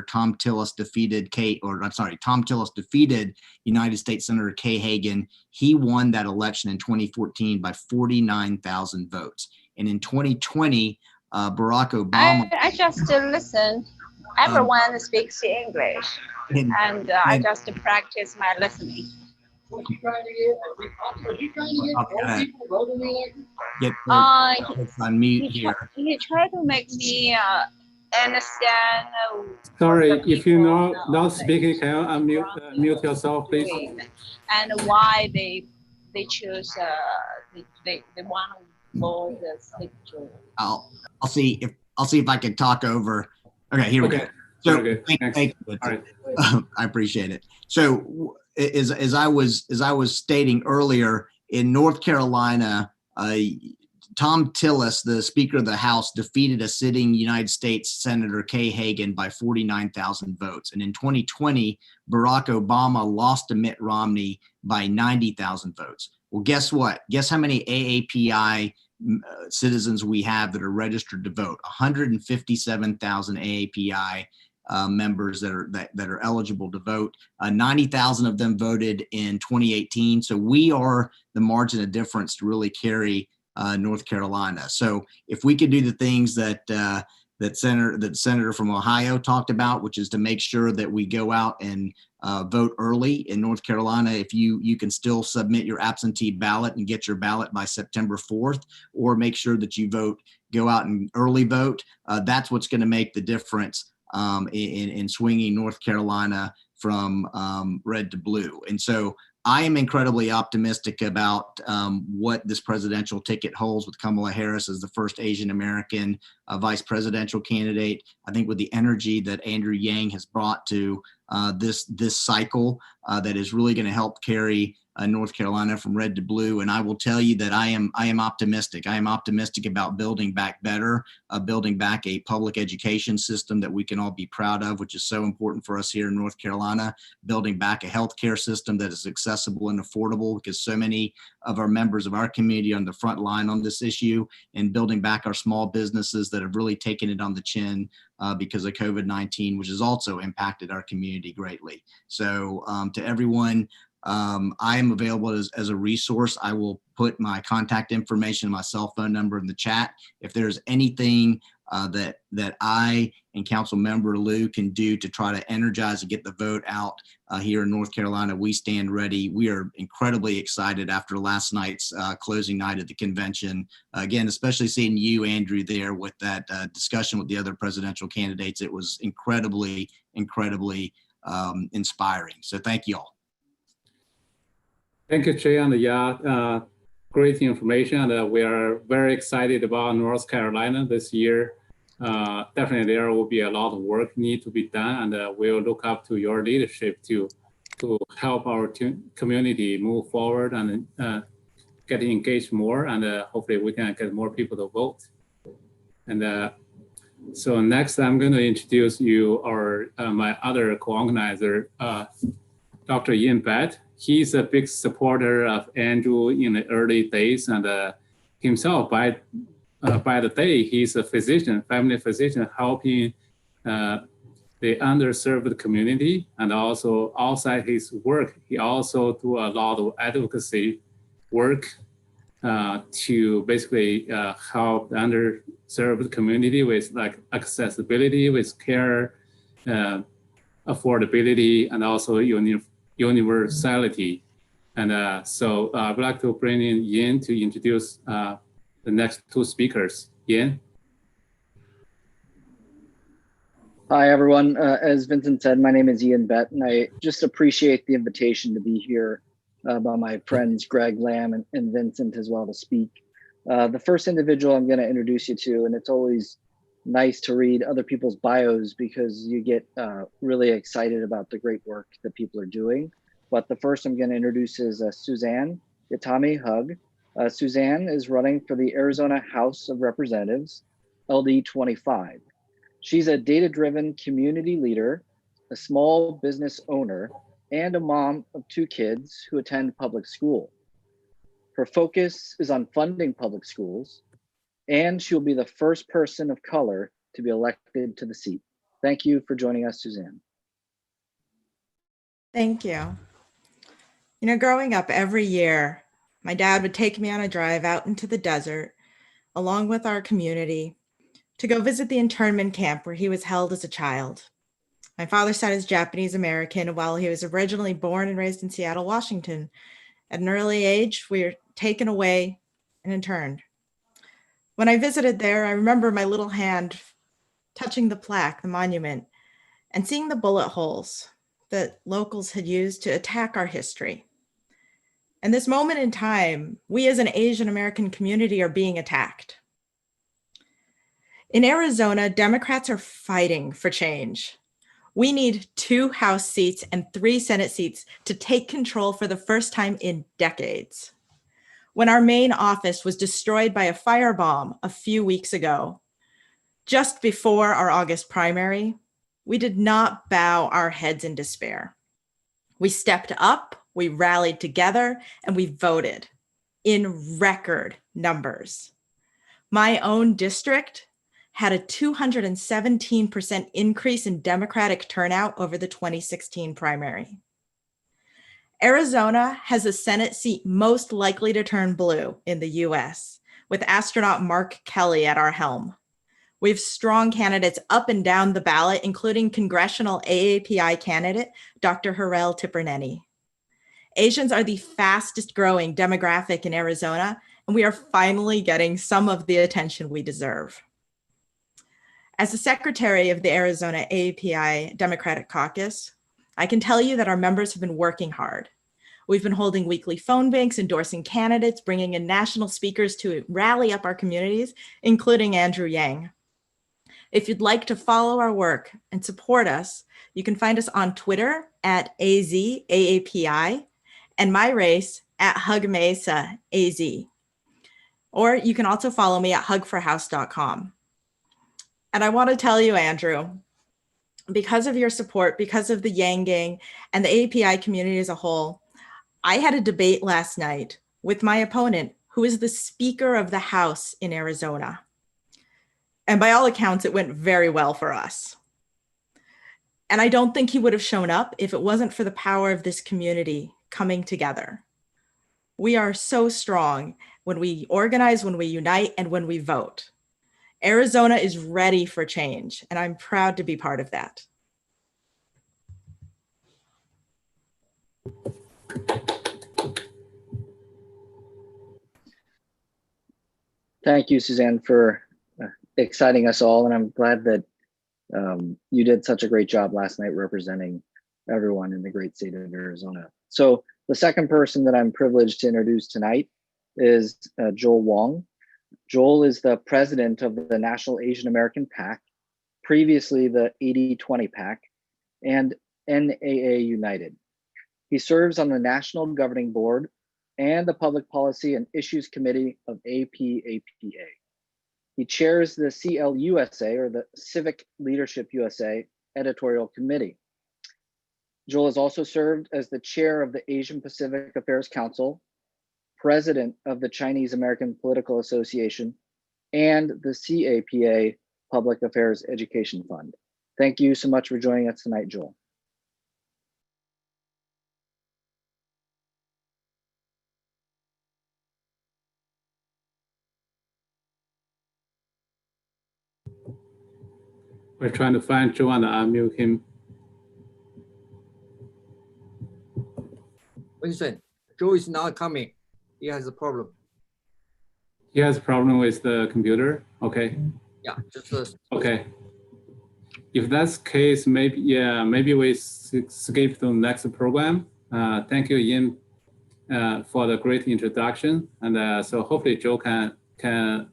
Tom Tillis defeated United States Senator Kay Hagan, he won that election in 2014 by 49,000 votes. And in 2020, Barack Obama. I just listen. Everyone speaks English, and I just practice my listening. Get on mute here. He tried to make me understand. Sorry, if you know not speaking, can you unmute mute yourself, please? And why they choose they want to vote the signature. I'll see if I can talk over. Okay, here we go. So thank you. I appreciate it. So as I was stating earlier, in North Carolina, Tom Tillis, the Speaker of the House, defeated a sitting United States Senator Kay Hagan by 49,000 votes. And in 2020, Barack Obama lost to Mitt Romney by 90,000 votes. Well, guess what? Guess how many AAPI citizens we have that are registered to vote? 157,000 AAPI members that are eligible to vote. 90,000 of them voted in 2018. So we are the margin of difference to really carry North Carolina. So if we could do the things that the senator from Ohio talked about, which is to make sure that we go out and vote early in North Carolina. If you can still submit your absentee ballot and get your ballot by September 4th, or make sure that you go out and early vote. That's what's going to make the difference in swinging North Carolina from red to blue. And so I am incredibly optimistic about what this presidential ticket holds with Kamala Harris as the first Asian American vice presidential candidate. I think with the energy that Andrew Yang has brought to this cycle, that is really going to help carry North Carolina from red to blue. And I will tell you that I am optimistic. I am optimistic about building back better, building back a public education system that we can all be proud of, which is so important for us here in North Carolina, building back a healthcare system that is accessible and affordable, because so many of our members of our community are on the front line on this issue, and building back our small businesses that have really taken it on the chin because of COVID-19, which has also impacted our community greatly. So to everyone, I am available as a resource. I will put my contact information, my cell phone number in the chat. If there's anything that I and Council Member Liu can do to try to energize and get the vote out here in North Carolina, we stand ready. We are incredibly excited after last night's closing night of the convention. Again, especially seeing you, Andrew, there with that discussion with the other presidential candidates. It was incredibly inspiring. So thank you all. Thank you, Jay, and yeah, great information. And we are very excited about North Carolina this year. Definitely there will be a lot of work need to be done, and we'll look up to your leadership to help our community move forward and get engaged more, and hopefully we can get more people to vote. And so next I'm going to introduce you my other co-organizer, Dr. Ian Bett. He's a big supporter of Andrew in the early days, and himself by the day, he's a physician, family physician, helping the underserved community. And also outside his work, he also do a lot of advocacy work to basically help the underserved community with like accessibility, with care, affordability, and also universality. And so I would like to bring in Ian to introduce the next two speakers. Ian? Hi, everyone. As Vincent said, my name is Ian Bett, and I just appreciate the invitation to be here by my friends Greg Lamb and Vincent as well to speak. The first individual I'm going to introduce you to, and it's always nice to read other people's bios because you get really excited about the great work that people are doing. But the first I'm going to introduce is Suzanne Itami Hug. Suzanne is running for the Arizona House of Representatives, LD 25. She's a data-driven community leader, a small business owner, and a mom of 2 kids who attend public school. Her focus is on funding public schools, and she'll be the first person of color to be elected to the seat. Thank you for joining us, Suzanne. Thank you. You know, growing up every year, my dad would take me on a drive out into the desert, along with our community, to go visit the internment camp where he was held as a child. My father's side is Japanese American, while he was originally born and raised in Seattle, Washington. At an early age, we were taken away and interned. When I visited there, I remember my little hand touching the plaque, the monument, and seeing the bullet holes that locals had used to attack our history. And this moment in time, we as an Asian American community are being attacked. In Arizona, Democrats are fighting for change. We need 2 House seats and 3 Senate seats to take control for the first time in decades. When our main office was destroyed by a firebomb a few weeks ago, just before our August primary, we did not bow our heads in despair. We stepped up, we rallied together, and we voted in record numbers. My own district had a 217% increase in Democratic turnout over the 2016 primary. Arizona has a Senate seat most likely to turn blue in the US, with astronaut Mark Kelly at our helm. We have strong candidates up and down the ballot, including congressional AAPI candidate, Dr. Harel Tipirneni. Asians are the fastest growing demographic in Arizona, and we are finally getting some of the attention we deserve. As the secretary of the Arizona AAPI Democratic Caucus, I can tell you that our members have been working hard. We've been holding weekly phone banks, endorsing candidates, bringing in national speakers to rally up our communities, including Andrew Yang. If you'd like to follow our work and support us, you can find us on Twitter at AZAAPI and my race at HugMesaAZ. Or you can also follow me at hugforhouse.com. And I want to tell you, Andrew, because of your support, because of the Yang Gang and the API community as a whole, I had a debate last night with my opponent, who is the Speaker of the House in Arizona. And by all accounts, it went very well for us. And I don't think he would have shown up if it wasn't for the power of this community coming together. We are so strong when we organize, when we unite, and when we vote. Arizona is ready for change, and I'm proud to be part of that. Thank you, Suzanne, for exciting us all. And I'm glad that you did such a great job last night representing everyone in the great state of Arizona. So the second person that I'm privileged to introduce tonight is Joel Wong. Joel is the president of the National Asian American PAC, previously the 80-20 PAC, and NAA United. He serves on the National Governing Board and the Public Policy and Issues Committee of APAPA. He chairs the CLUSA, or the Civic Leadership USA, editorial committee. Joel has also served as the chair of the Asian Pacific Affairs Council, president of the Chinese American Political Association, and the CAPA Public Affairs Education Fund. Thank you so much for joining us tonight, Joel. We're trying to find Joel and unmute him. Vincent, Joe is not coming. He has a problem. He has a problem with the computer. Okay. Yeah, just okay. If that's the case, maybe we skip to the next program. Thank you, Ian. for the great introduction. And so hopefully Joe can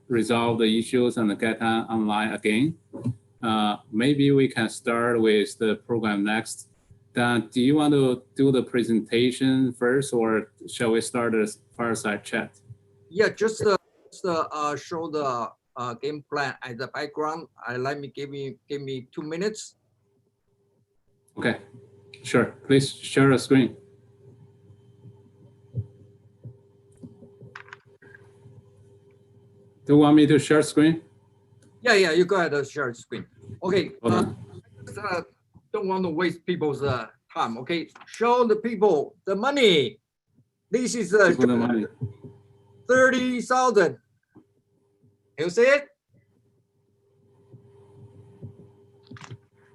resolve the issues and get online again. Maybe we can start with the program next. Dan, do you want to do the presentation first, or shall we start a fireside chat? Yeah, just show the game plan as the background. Let me give me 2 minutes. Okay, sure. Please share the screen. Do you want me to share screen? Yeah, you go ahead and share screen. Okay. Don't want to waste people's time. Okay, show the people the money. This is the money. 30,000. You see it?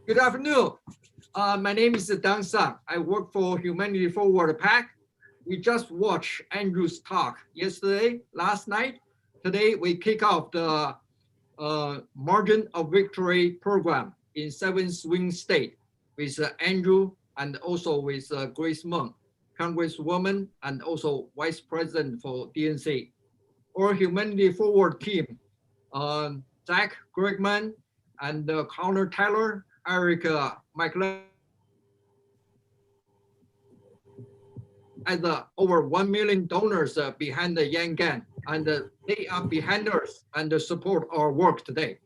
Good afternoon. My name is Dan Sang. I work for Humanity Forward PAC. We just watched Andrew's talk last night. Today we kick off the Margin of Victory program in 7 swing states with Andrew and also with Grace Meng, Congresswoman and also Vice President for DNC. Our Humanity Forward team, Zach Gregman and Connor Taylor, Eric McLean, and over 1 million donors behind the Yang Gang, and they are behind us and support our work today.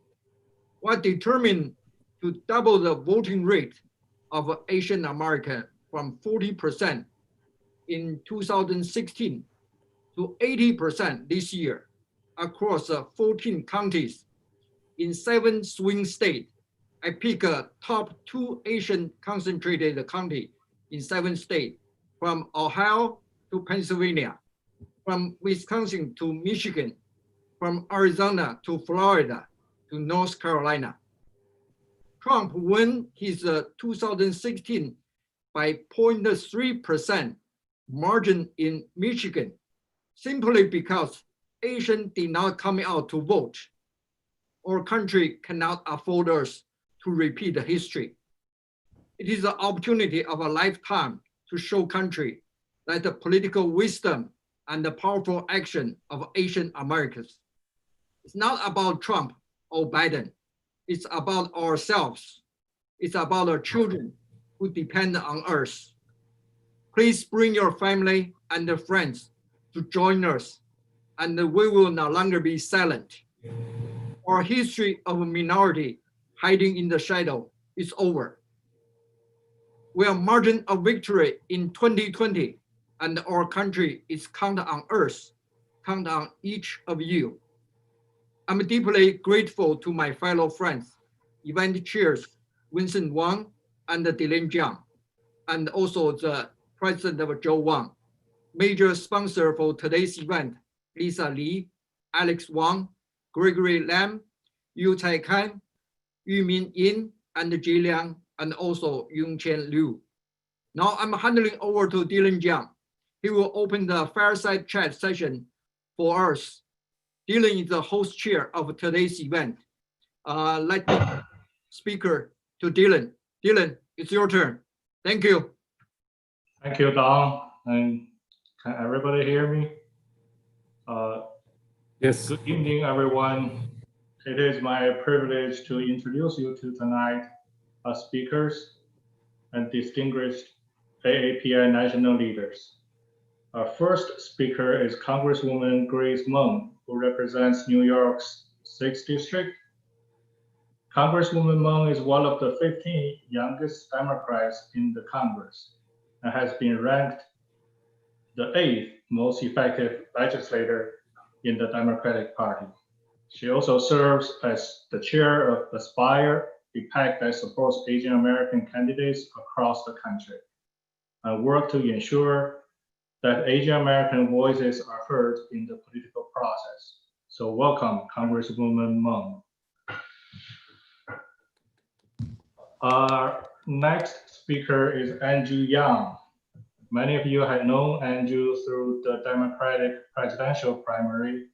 We're determined to double the voting rate of Asian American from 40% in 2016 to 80% this year across 14 counties in 7 swing states. I pick a top 2 Asian concentrated county in 7 states, from Ohio to Pennsylvania, from Wisconsin to Michigan, from Arizona to Florida to North Carolina. Trump won his 2016 by 0.3% margin in Michigan, simply because Asians did not come out to vote. Our country cannot afford us to repeat the history. It is the opportunity of a lifetime to show country that the political wisdom and the powerful action of Asian Americans. It's not about Trump or Biden. It's about ourselves. It's about our children who depend on us. Please bring your family and friends to join us, and we will no longer be silent. Our history of a minority hiding in the shadow is over. We are margin of victory in 2020, and our country is count on us, count on each of you. I'm deeply grateful to my fellow friends, event chairs, Vincent Wang and Dylan Jiang, and also the president of Joe Wang, major sponsor for today's event, Lisa Li, Alex Wang, Gregory Lam, Yu Tai Kan, Yu Min Yin, and Ji Liang, and also Yung Chen Liu. Now I'm handing over to Dylan Jiang. He will open the fireside chat session for us. Dylan is the host chair of today's event. Let me speaker to Dylan. Dylan, it's your turn. Thank you. Thank you, Don. And can everybody hear me? Yes. Good evening, everyone. It is my privilege to introduce you to tonight's speakers and distinguished AAPI national leaders. Our first speaker is Congresswoman Grace Meng, who represents New York's 6th District. Congresswoman Meng is one of the 15 youngest Democrats in the Congress and has been ranked the 8th most effective legislator in the Democratic Party. She also serves as the chair of Aspire, a PAC that supports Asian American candidates across the country, and work to ensure that Asian American voices are heard in the political process. So welcome, Congresswoman Meng. Our next speaker is Andrew Yang. Many of you have known Andrew through the Democratic presidential primary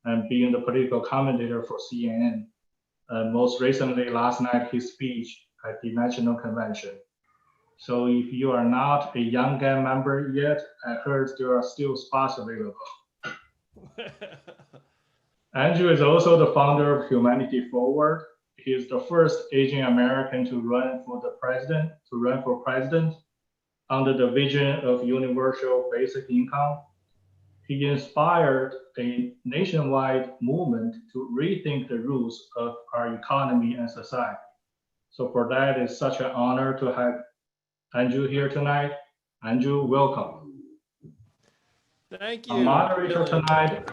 and being the political commentator for CNN. Most recently, last night, his speech at the National Convention. So if you are not a Yangan member yet, I heard there are still spots available. Andrew is also the founder of Humanity Forward. He is the first Asian American to run for president under the vision of universal basic income. He inspired a nationwide movement to rethink the rules of our economy and society. So for that, it's such an honor to have Andrew here tonight. Andrew, welcome. Thank you. Our moderator tonight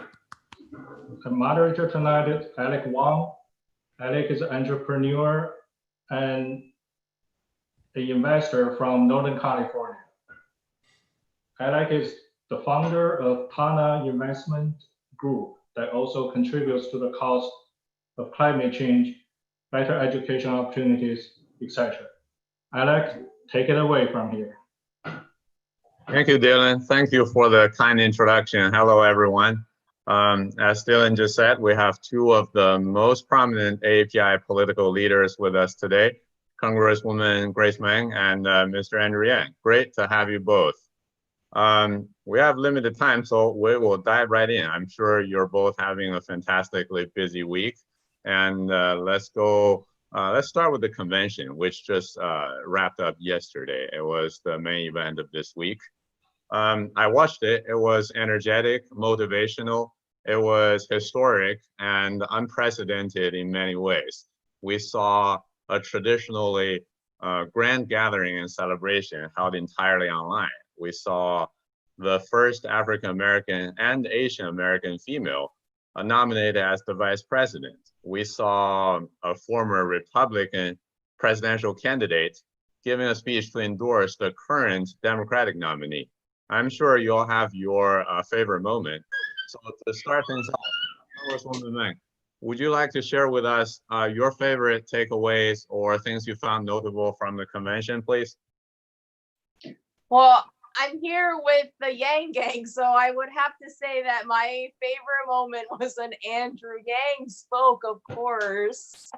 is Alec Wong. Alec is an entrepreneur and an investor from Northern California. Alec is the founder of Tana Investment Group that also contributes to the cause of climate change, better education opportunities, etc. Alec, take it away from here. Thank you, Dylan. Thank you for the kind introduction. Hello, everyone. As Dylan just said, we have two of the most prominent AAPI political leaders with us today, Congresswoman Grace Meng and Mr. Andrew Yang. Great to have you both. We have limited time, so we will dive right in. I'm sure you're both having a fantastically busy week. And let's start with the convention, which just wrapped up yesterday. It was the main event of this week. I watched it. It was energetic, motivational. It was historic and unprecedented in many ways. We saw a traditionally grand gathering and celebration held entirely online. We saw the first African-American and Asian-American female nominated as the vice president. We saw a former Republican presidential candidate giving a speech to endorse the current Democratic nominee. I'm sure you all have your favorite moment. So to start things off, Congresswoman Meng, would you like to share with us your favorite takeaways or things you found notable from the convention, please? Well, I'm here with the Yang Gang, so I would have to say that my favorite moment was when Andrew Yang spoke, of course.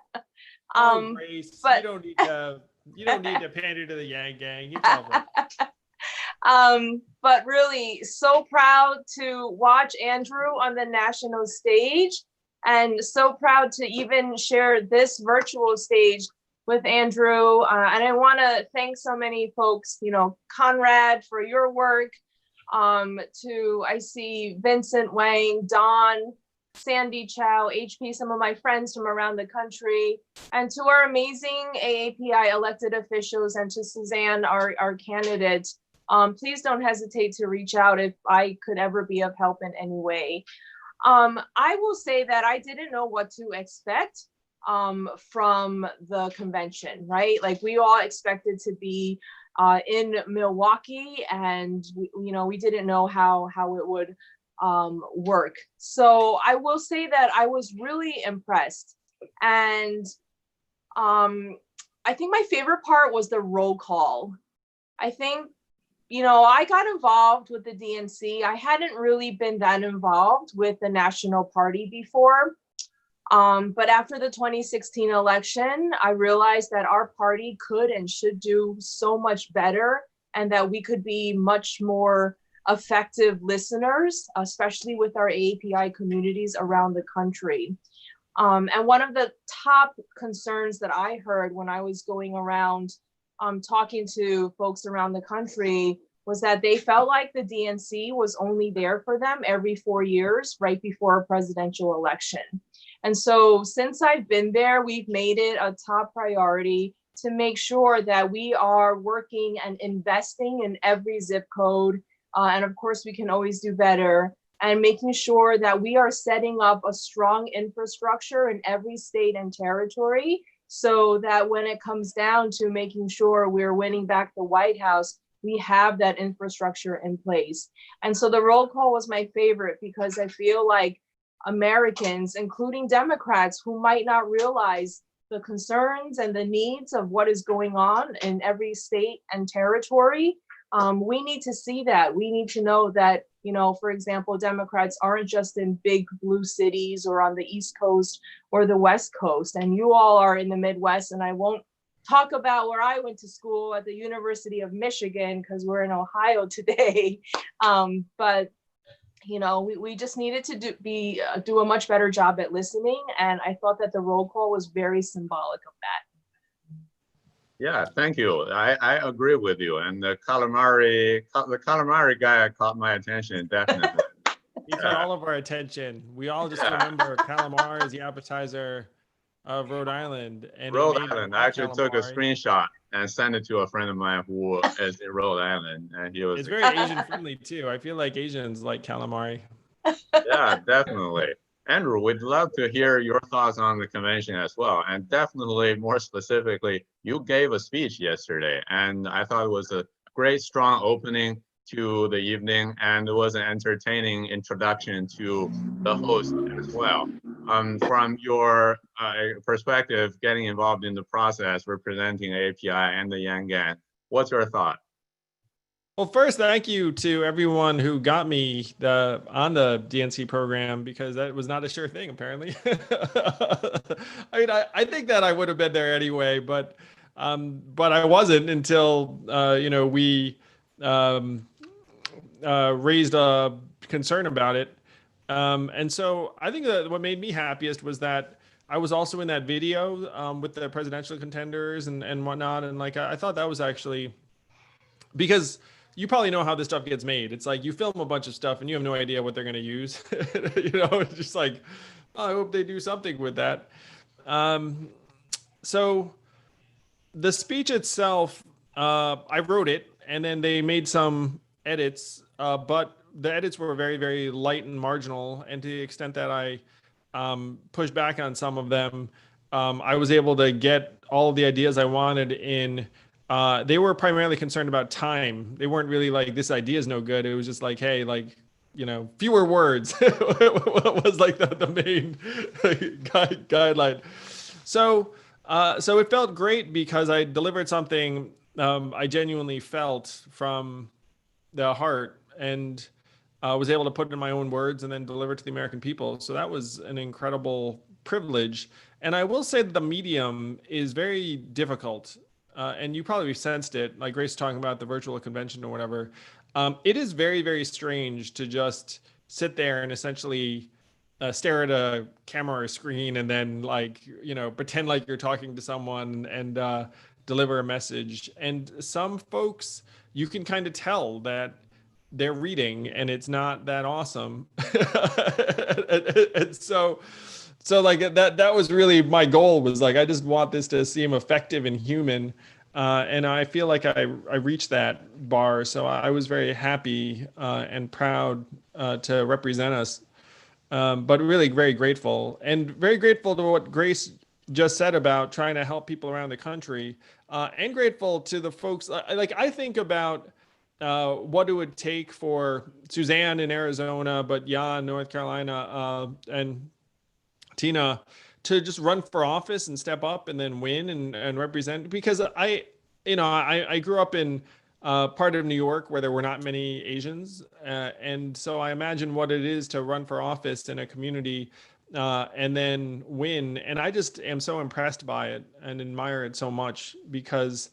Grace, but you don't need to pander to the Yang Gang. You tell them. But really so proud to watch Andrew on the national stage and so proud to even share this virtual stage with Andrew. And I want to thank so many folks, you know, Conrad for your work, I see Vincent Wang, Don, Sandy Chow, HP, some of my friends from around the country, and to our amazing AAPI elected officials and to Suzanne, our candidate. Please don't hesitate to reach out if I could ever be of help in any way. I will say that I didn't know what to expect from the convention, right? Like we all expected to be in Milwaukee, and we didn't know how it would work. So I will say that I was really impressed, and I think my favorite part was the roll call. I think, I got involved with the DNC. I hadn't really been that involved with the national party before. But after the 2016 election, I realized that our party could and should do so much better, and that we could be much more effective listeners, especially with our AAPI communities around the country. And one of the top concerns that I heard when I was going around talking to folks around the country was that they felt like the DNC was only there for them every 4 years, right before a presidential election. And so since I've been there, we've made it a top priority to make sure that we are working and investing in every zip code. And of course, we can always do better, and making sure that we are setting up a strong infrastructure in every state and territory, so that when it comes down to making sure we're winning back the White House, we have that infrastructure in place. And so the roll call was my favorite, because I feel like Americans, including Democrats, who might not realize the concerns and the needs of what is going on in every state and territory, we need to see that. We need to know that, for example, Democrats aren't just in big blue cities or on the East Coast or the West Coast, and you all are in the Midwest, and I won't talk about where I went to school at the University of Michigan, because we're in Ohio today. But you know, we just needed to do a much better job at listening, and I thought that the roll call was very symbolic of that. Yeah, thank you. I agree with you. And the calamari guy caught my attention, definitely. He got all of our attention. We all just remember calamari is the appetizer of Rhode Island. And Rhode Island. I actually took a screenshot and sent it to a friend of mine who is in Rhode Island, and he was. It's very Asian friendly too. I feel like Asians like calamari. Yeah, definitely. Andrew, we'd love to hear your thoughts on the convention as well. And definitely, more specifically, you gave a speech yesterday, and I thought it was a great, strong opening to the evening, and it was an entertaining introduction to the host as well. From your perspective, getting involved in the process, representing API and the Yangan, what's your thought? Well, first, thank you to everyone who got me on the DNC program, because that was not a sure thing, apparently. I mean, I think that I would have been there anyway, but I wasn't until we raised a concern about it. And so I think that what made me happiest was that I was also in that video with the presidential contenders and whatnot. And like, I thought that was actually, because you probably know how this stuff gets made. It's like you film a bunch of stuff and you have no idea what they're going to use. It's just like, oh, I hope they do something with that. So the speech itself, I wrote it, and then they made some edits, but the edits were very, very light and marginal. And to the extent that I pushed back on some of them, I was able to get all of the ideas I wanted in. They were primarily concerned about time. They weren't really like, this idea is no good. It was just like, hey, like, fewer words was like the main guideline. So it felt great because I delivered something I genuinely felt from the heart, and was able to put it in my own words and then deliver it to the American people. So that was an incredible privilege. And I will say that the medium is very difficult. And you probably sensed it, like Grace talking about the virtual convention or whatever. It is very, very strange to just sit there and essentially stare at a camera or screen and then pretend like you're talking to someone and deliver a message. And some folks, you can kind of tell that they're reading and it's not that awesome. And so like that was really my goal, was like, I just want this to seem effective and human. And I feel like I reached that bar. So I was very happy and proud to represent us, but really very grateful, and very grateful to what Grace just said about trying to help people around the country, and grateful to the folks. I think about what it would take for Suzanne in Arizona, but Jan, North Carolina, and Tina to just run for office and step up and then win and represent, because I grew up in part of New York where there were not many Asians. And so I imagine what it is to run for office in a community and then win. And I just am so impressed by it and admire it so much, because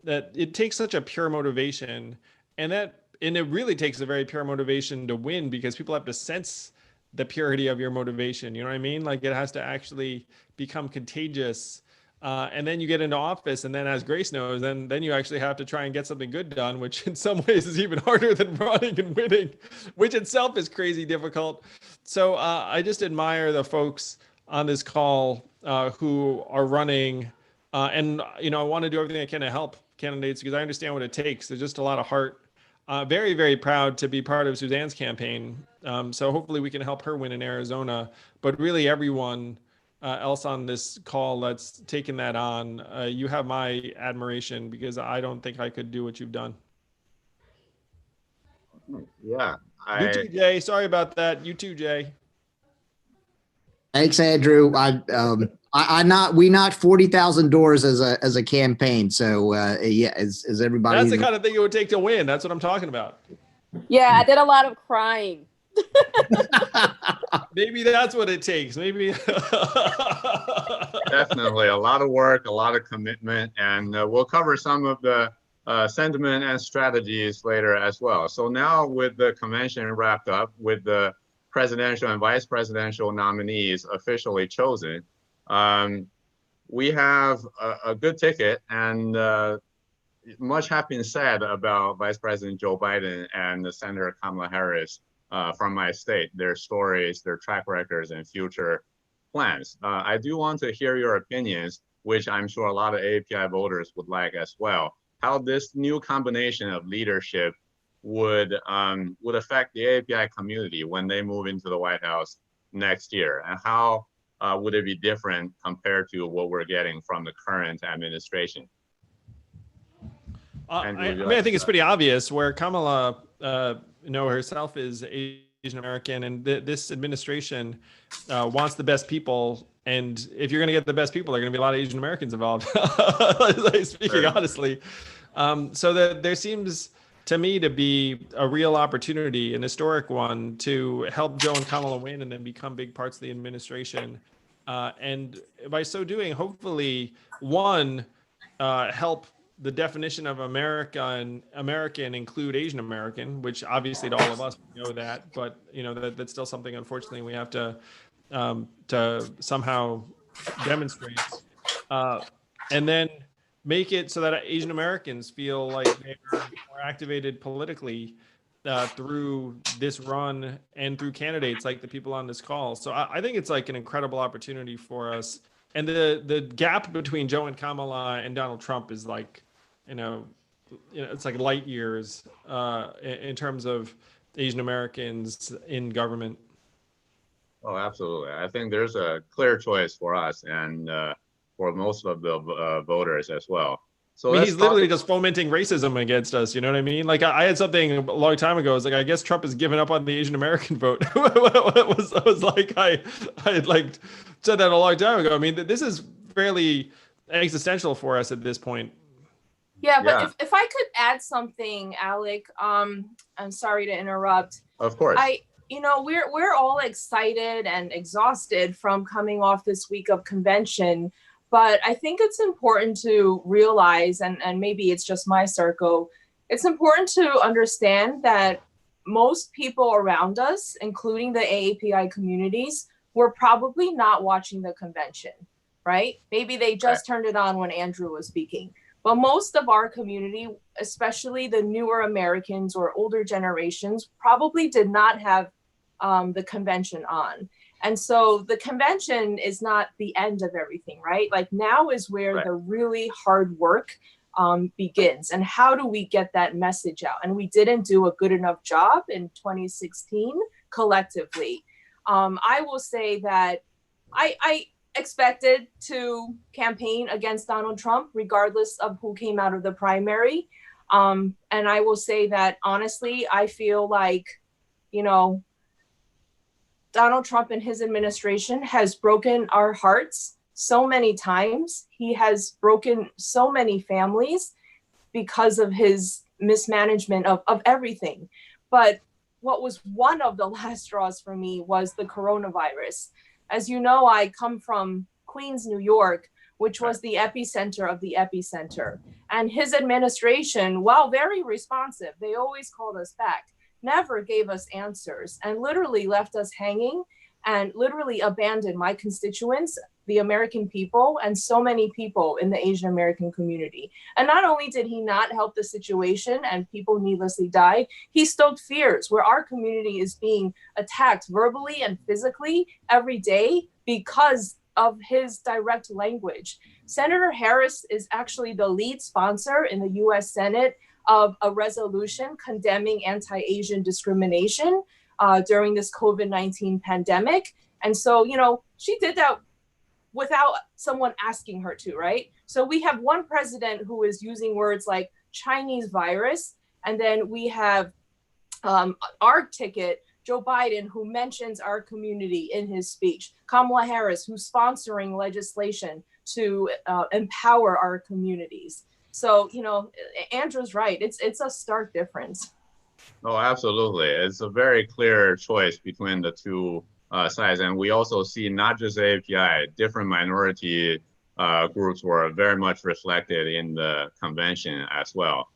that it takes such a pure motivation, and it really takes a very pure motivation to win, because people have to sense the purity of your motivation. You know what I mean? Like, it has to actually become contagious. And then you get into office, and then, as Grace knows, then you actually have to try and get something good done, which in some ways is even harder than running and winning, which itself is crazy difficult. So I just admire the folks on this call who are running. And, I want to do everything I can to help candidates, because I understand what it takes. There's just a lot of heart. Very, very proud to be part of Suzanne's campaign. So hopefully we can help her win in Arizona, but really everyone else on this call that's taken that on, you have my admiration, because I don't think I could do what you've done. Yeah. You too, Jay. Sorry about that. You too, Jay. Thanks, Andrew. We knocked 40,000 doors as a campaign. So yeah, as everybody. That's the kind of thing it would take to win. That's what I'm talking about. Yeah, I did a lot of crying. Maybe that's what it takes. Maybe. Definitely a lot of work, a lot of commitment, and we'll cover some of the sentiment and strategies later as well. So now with the convention wrapped up, with the presidential and vice presidential nominees officially chosen, we have a good ticket, and much has been said about Vice President Joe Biden and Senator Kamala Harris from my state, their stories, their track records, and future plans. I do want to hear your opinions, which I'm sure a lot of AAPI voters would like as well, how this new combination of leadership would affect the AAPI community when they move into the White House next year, and how would it be different compared to what we're getting from the current administration? I think it's pretty obvious where Kamala, herself is Asian American, and this administration wants the best people. And if you're going to get the best people, there are going to be a lot of Asian Americans involved. Speaking honestly, so that there seems to me to be a real opportunity, an historic one, to help Joe and Kamala win and then become big parts of the administration. And by so doing, hopefully, help the definition of American include Asian American, which obviously to all of us we know that, but that's still something unfortunately we have to somehow demonstrate, and then make it so that Asian Americans feel like they're more activated politically through this run and through candidates like the people on this call. So I think it's like an incredible opportunity for us. And the gap between Joe and Kamala and Donald Trump is like, it's like light years in terms of Asian Americans in government. Oh, absolutely. I think there's a clear choice for us and for most of the voters as well. So he's literally just fomenting racism against us. You know what I mean? Like I had something a long time ago. It's like, I guess Trump has given up on the Asian American vote. I was like, I had like said that a long time ago. I mean, this is fairly existential for us at this point. Yeah, but if I could add something, Alec, I'm sorry to interrupt. Of course. We're all excited and exhausted from coming off this week of convention. But I think it's important to realize, and maybe it's just my circle, it's important to understand that most people around us, including the AAPI communities, were probably not watching the convention, right? Maybe they just turned it on when Andrew was speaking. But most of our community, especially the newer Americans or older generations, probably did not have the convention on. And so the convention is not the end of everything, right? Like now is where the really hard work begins. And how do we get that message out? And we didn't do a good enough job in 2016 collectively. I will say that I expected to campaign against Donald Trump, regardless of who came out of the primary. And I will say that, honestly, I feel like, Donald Trump and his administration has broken our hearts so many times. He has broken so many families because of his mismanagement of everything. But what was one of the last straws for me was the coronavirus. As you know, I come from Queens, New York, which was the epicenter of the epicenter. And his administration, while very responsive, they always called us back, never gave us answers and literally left us hanging and literally abandoned my constituents, the American people, and so many people in the Asian American community. And not only did he not help the situation and people needlessly died, he stoked fears where our community is being attacked verbally and physically every day because of his direct language. Senator Harris is actually the lead sponsor in the US Senate of a resolution condemning anti-Asian discrimination during this COVID-19 pandemic. And so, she did that without someone asking her to, right? So we have one president who is using words like Chinese virus, and then we have our ticket, Joe Biden, who mentions our community in his speech, Kamala Harris, who's sponsoring legislation to empower our communities. So, Andrew's right. It's a stark difference. Oh, absolutely. It's a very clear choice between the two sides. And we also see not just AAPI, different minority groups were very much reflected in the convention as well.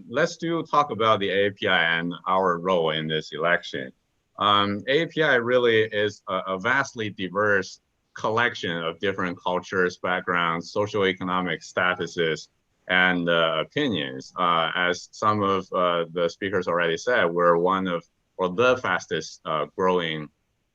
Let's talk about the AAPI and our role in this election. AAPI really is a vastly diverse collection of different cultures, backgrounds, socioeconomic statuses, and opinions. As some of the speakers already said, we're one of, or the fastest growing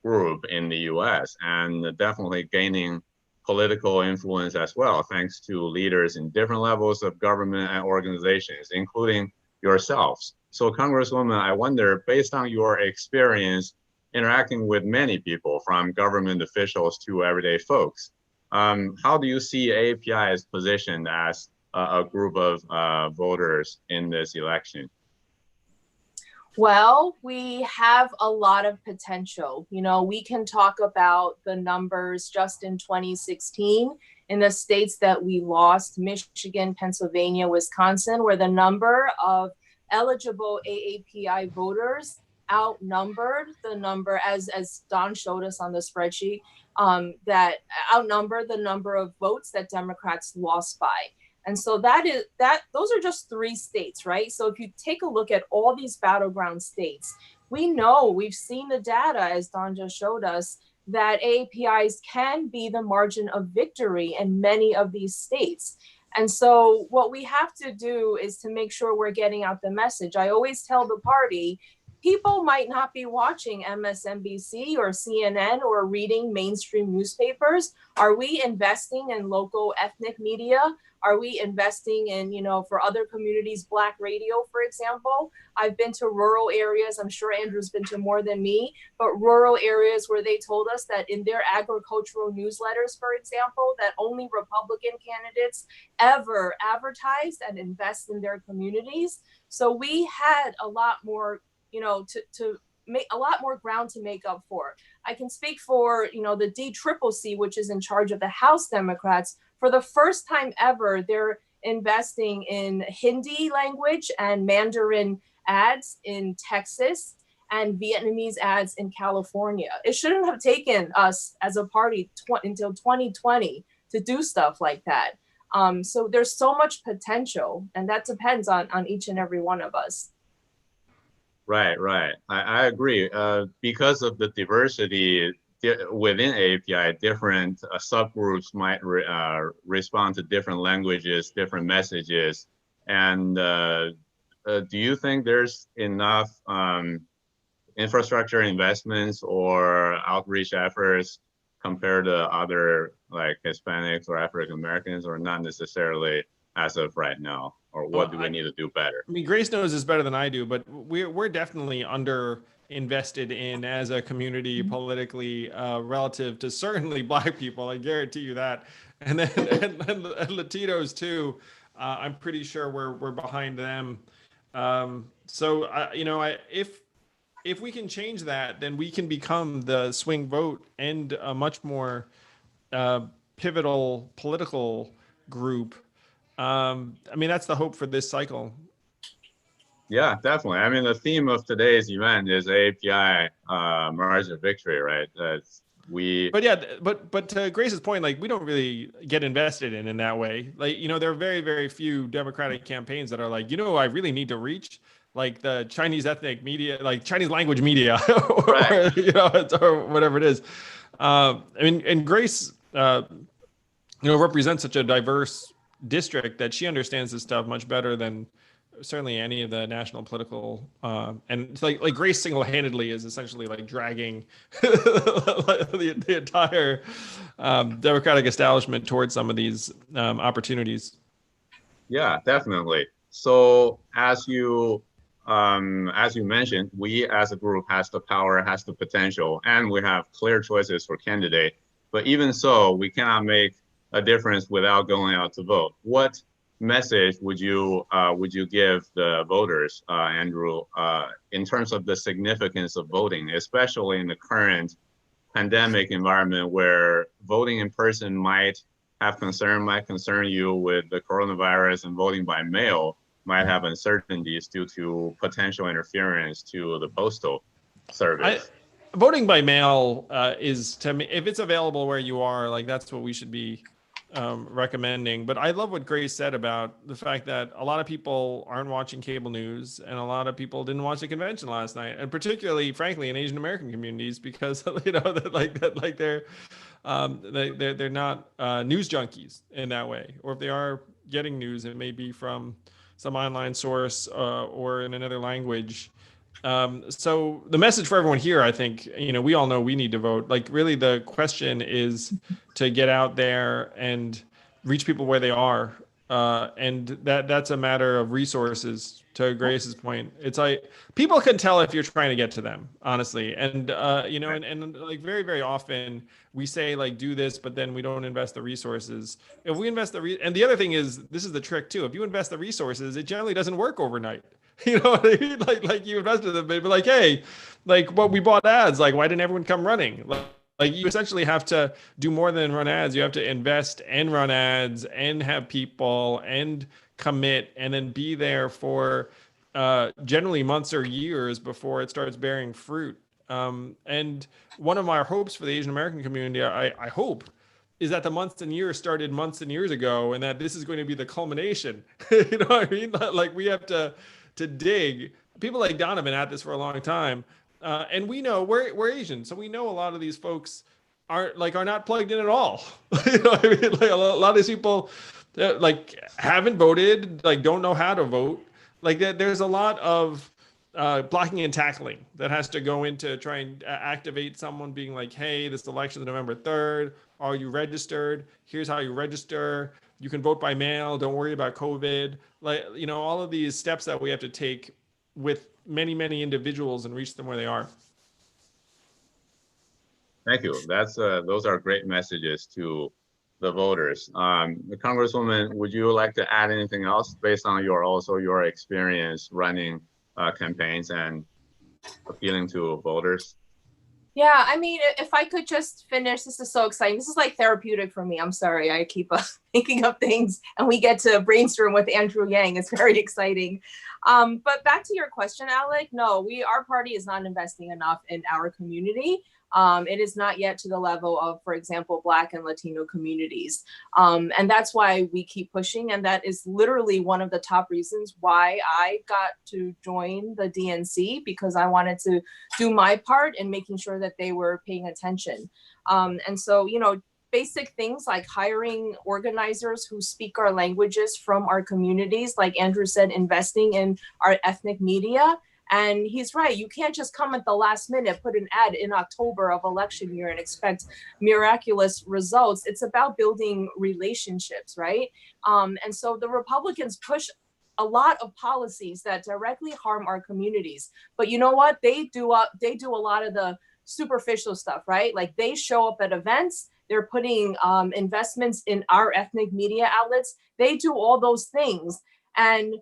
group in the US, and definitely gaining political influence as well, thanks to leaders in different levels of government and organizations, including yourselves. So Congresswoman, I wonder, based on your experience interacting with many people, from government officials to everyday folks, how do you see AAPI's position as a group of voters in this election? Well, we have a lot of potential. You know, we can talk about the numbers just in 2016 in the states that we lost, Michigan, Pennsylvania, Wisconsin, where the number of eligible AAPI voters outnumbered the number, as Don showed us on the spreadsheet, that outnumbered the number of votes that Democrats lost by. And so those are just 3 states, right? So if you take a look at all these battleground states, we know, we've seen the data, as Don just showed us, that AAPIs can be the margin of victory in many of these states. And so what we have to do is to make sure we're getting out the message. I always tell the party, people might not be watching MSNBC or CNN or reading mainstream newspapers. Are we investing in local ethnic media? Are we investing in, you know, for other communities, Black radio, for example? I've been to rural areas. I'm sure Andrew's been to more than me, but rural areas where they told us that in their agricultural newsletters, for example, that only Republican candidates ever advertised and invest in their communities. So we had a lot more, you know, to make a lot more ground to make up for. I can speak for, you know, the DCCC, which is in charge of the House Democrats. For the first time ever, they're investing in Hindi language and Mandarin ads in Texas and Vietnamese ads in California. It shouldn't have taken us as a party until 2020 to do stuff like that. So there's so much potential, and that depends on each and every one of us. Right. I agree. Because of the diversity within AAPI, different subgroups might respond to different languages, different messages. And do you think there's enough infrastructure investments or outreach efforts compared to other like Hispanics or African Americans, or not necessarily as of right now? Or what do we need to do better? I mean, Grace knows this better than I do, but we're definitely under invested in as a community politically relative to certainly Black people. I guarantee you that. And then and Latinos too. I'm pretty sure we're behind them. So you know, if we can change that, then we can become the swing vote and a much more pivotal political group. I mean, that's the hope for this cycle. Yeah, definitely. I mean, the theme of today's event is AAPI margin of victory, right? But to Grace's point, like, we don't really get invested in that way. Like, you know, there are very, very few Democratic campaigns that are like, you know, I really need to reach like the Chinese ethnic media, like Chinese language media, or, you know, or whatever it is. I mean, and Grace, you know, represents such a diverse district that she understands this stuff much better than certainly any of the national political and it's like Grace single-handedly is essentially like dragging the entire Democratic establishment towards some of these opportunities. Yeah, definitely. So as you mentioned, we as a group has the power, has the potential, and we have clear choices for candidate. But even so, we cannot make a difference without going out to vote. What message would you give the voters, Andrew, in terms of the significance of voting, especially in the current pandemic environment where voting in person might concern you with the coronavirus, and voting by mail might have uncertainties due to potential interference to the postal service? voting by mail is, to me, if it's available where you are, like that's what we should be recommending. But I love what Grace said about the fact that a lot of people aren't watching cable news, and a lot of people didn't watch the convention last night, and particularly, frankly, in Asian American communities, because they're not news junkies in that way, or if they are getting news, it may be from some online source or in another language. So the message for everyone here, I think, we all know we need to vote. Like, really, the question is to get out there and reach people where they are. And that's a matter of resources. To Grace's point, it's like people can tell if you're trying to get to them, honestly. And and like very, very often we say like do this, but then we don't invest the resources. If we invest and the other thing is, this is the trick too. If you invest the resources, it generally doesn't work overnight. You know what I mean? Like you invested them, but like, hey, like what we bought ads, like why didn't everyone come running? Like you essentially have to do more than run ads. You have to invest and run ads and have people and commit and then be there for generally months or years before it starts bearing fruit. And one of my hopes for the Asian American community, I hope, is that the months and years started months and years ago, and that this is going to be the culmination. You know what I mean? Like we have to dig. People like Don have been at this for a long time. And we know we're Asian, so we know a lot of these folks are not plugged in at all. You know what I mean? Like a lot of these people like haven't voted, like don't know how to vote. Like there's a lot of blocking and tackling that has to go into trying to activate someone being like, hey, this election is November 3rd. Are you registered? Here's how you register. You can vote by mail. Don't worry about COVID. Like, all of these steps that we have to take with many, many individuals and reach them where they are. Thank you. Those are great messages to the voters. The Congresswoman, would you like to add anything else based on your experience running campaigns and appealing to voters? Yeah, I mean, if I could just finish, this is so exciting. This is like therapeutic for me. I'm sorry, I keep thinking of things and we get to brainstorm with Andrew Yang. It's very exciting. But back to your question, Alec, no, our party is not investing enough in our community. It is not yet to the level of, for example, Black and Latino communities. And that's why we keep pushing. And that is literally one of the top reasons why I got to join the DNC, because I wanted to do my part in making sure that they were paying attention. And so, basic things like hiring organizers who speak our languages from our communities, like Andrew said, investing in our ethnic media. And he's right. You can't just come at the last minute, put an ad in October of election year and expect miraculous results. It's about building relationships, right? And so the Republicans push a lot of policies that directly harm our communities. But you know what? They do a lot of the superficial stuff, right? Like they show up at events. They're putting investments in our ethnic media outlets. They do all those things. And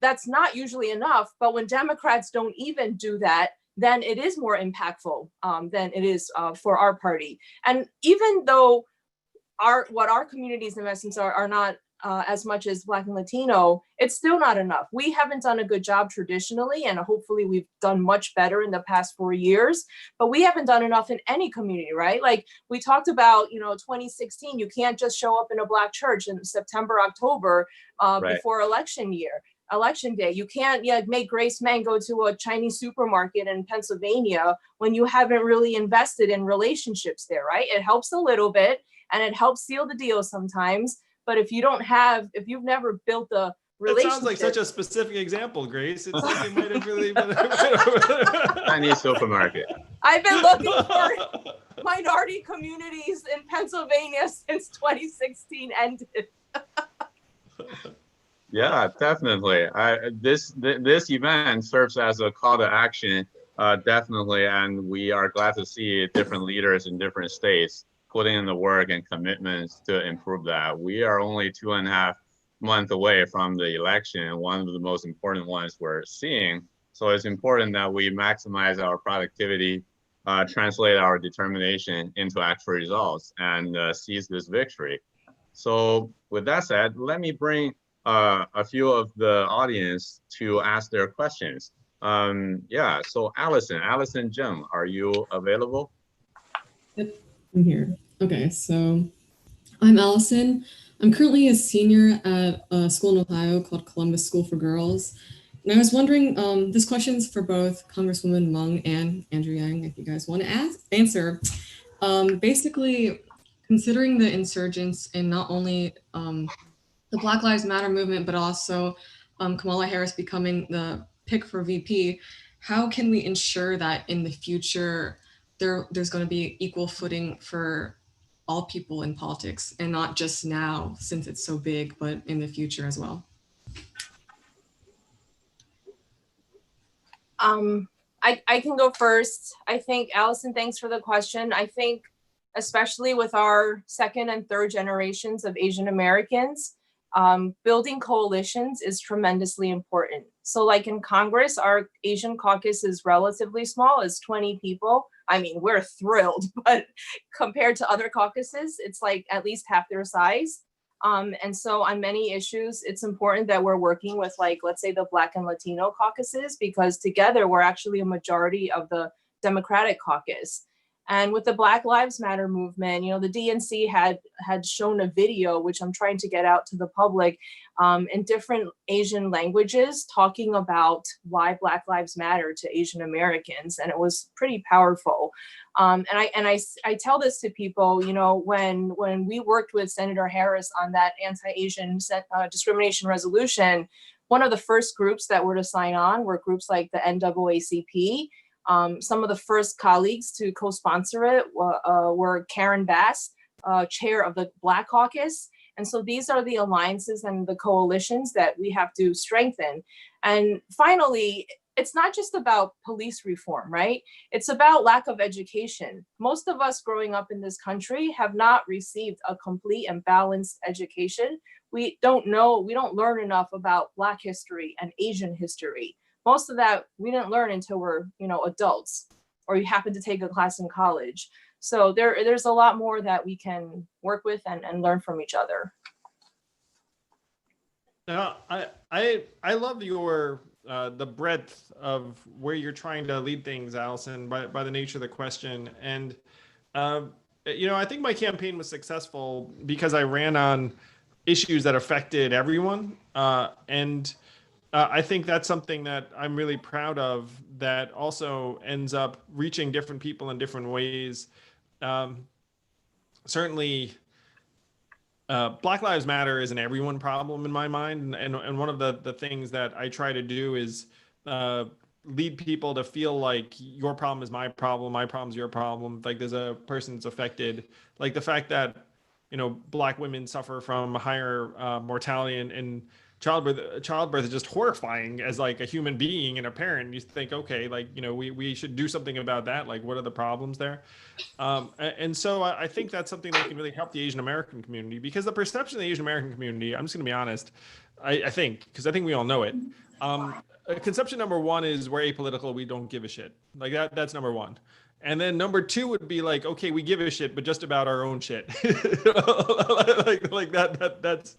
that's not usually enough, but when Democrats don't even do that, then it is more impactful than it is for our party. And even though what our community's investments are not as much as Black and Latino, it's still not enough. We haven't done a good job traditionally, and hopefully we've done much better in the past 4 years, but we haven't done enough in any community, right? Like we talked about, 2016, you can't just show up in a Black church in September, October before election day. You can't make Grace Meng go to a Chinese supermarket in Pennsylvania when you haven't really invested in relationships there, right? It helps a little bit and it helps seal the deal sometimes. But if you've never built a relationship. That sounds like such a specific example, Grace. It's like it might have really been Chinese supermarket. I've been looking for minority communities in Pennsylvania since 2016 ended. Yeah, definitely. This event serves as a call to action, definitely, and we are glad to see different leaders in different states putting in the work and commitments to improve that. We are only 2.5 months away from the election, one of the most important ones we're seeing. So it's important that we maximize our productivity, translate our determination into actual results, and seize this victory. So with that said, let me bring a few of the audience to ask their questions. Yeah, so Allison Jung, are you available? Yep, I'm here. Okay, so I'm Allison. I'm currently a senior at a school in Ohio called Columbus School for Girls. And I was wondering, this question's for both Congresswoman Meng and Andrew Yang, if you guys want to answer. Basically, considering the insurgents in not only the Black Lives Matter movement, but also Kamala Harris becoming the pick for VP, how can we ensure that in the future there's going to be equal footing for all people in politics, and not just now since it's so big, but in the future as well? I can go first. I think, Allison, thanks for the question. I think especially with our second and third generations of Asian Americans, building coalitions is tremendously important. So like in Congress, our Asian caucus is relatively small, it's 20 people. I mean, we're thrilled, but compared to other caucuses, it's like at least half their size. And so on many issues, it's important that we're working with, like, let's say the Black and Latino caucuses, because together we're actually a majority of the Democratic caucus. And with the Black Lives Matter movement, you know, the DNC had shown a video, which I'm trying to get out to the public, in different Asian languages, talking about why Black Lives Matter to Asian Americans, and it was pretty powerful. And I tell this to people, you know, when we worked with Senator Harris on that anti-Asian discrimination resolution, one of the first groups that were to sign on were groups like the NAACP. Some of the first colleagues to co-sponsor it were Karen Bass, chair of the Black Caucus. And so these are the alliances and the coalitions that we have to strengthen. And finally, it's not just about police reform, right? It's about lack of education. Most of us growing up in this country have not received a complete and balanced education. We don't learn enough about Black history and Asian history. Most of that we didn't learn until we're, you know, adults, or you happen to take a class in college. So there's a lot more that we can work with and learn from each other. Now, I love your the breadth of where you're trying to lead things, Allison, by the nature of the question. And you know, I think my campaign was successful because I ran on issues that affected everyone, and I think that's something that I'm really proud of, that also ends up reaching different people in different ways. Certainly, Black Lives Matter is an everyone problem in my mind. And one of the things that I try to do is lead people to feel like your problem is my problem is your problem. Like there's a person that's affected. Like the fact that, you know, Black women suffer from higher mortality and childbirth is just horrifying as like a human being and a parent. You think, okay, like, you know, we should do something about that. Like, what are the problems there? And so I think that's something that can really help the Asian American community, because the perception of the Asian American community, I'm just gonna be honest, I think we all know it. Conception number one is we're apolitical, we don't give a shit. Like that's number one. And then number two would be like, okay, we give a shit, but just about our own shit. like that's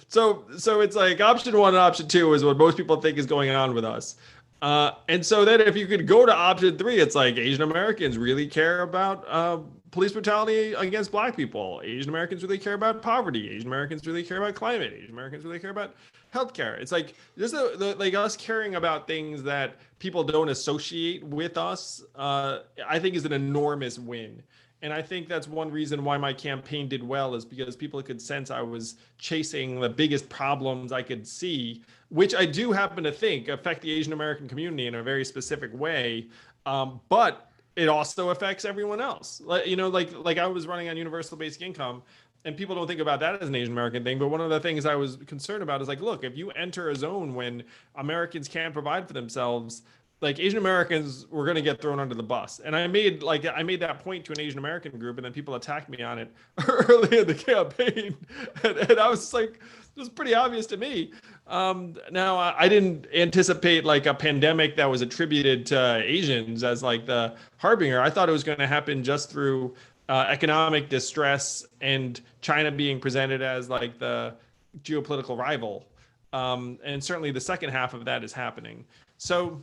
so it's like option one and option two is what most people think is going on with us. And so then if you could go to option three, it's like Asian Americans really care about police brutality against Black people. Asian Americans really care about poverty. Asian Americans really care about climate. Asian Americans really care about healthcare. It's like just like us caring about things that people don't associate with us, I think is an enormous win. And I think that's one reason why my campaign did well, is because people could sense I was chasing the biggest problems I could see, which I do happen to think affect the Asian American community in a very specific way. But it also affects everyone else. You know, like I was running on universal basic income, and people don't think about that as an Asian American thing. But one of the things I was concerned about is like, look, if you enter a zone when Americans can't provide for themselves, like Asian Americans were going to get thrown under the bus. And I made that point to an Asian American group, and then people attacked me on it early in the campaign. And I was just like, it was pretty obvious to me. Now I didn't anticipate like a pandemic that was attributed to Asians as like the harbinger. I thought it was going to happen just through economic distress and China being presented as like the geopolitical rival. And certainly the second half of that is happening. So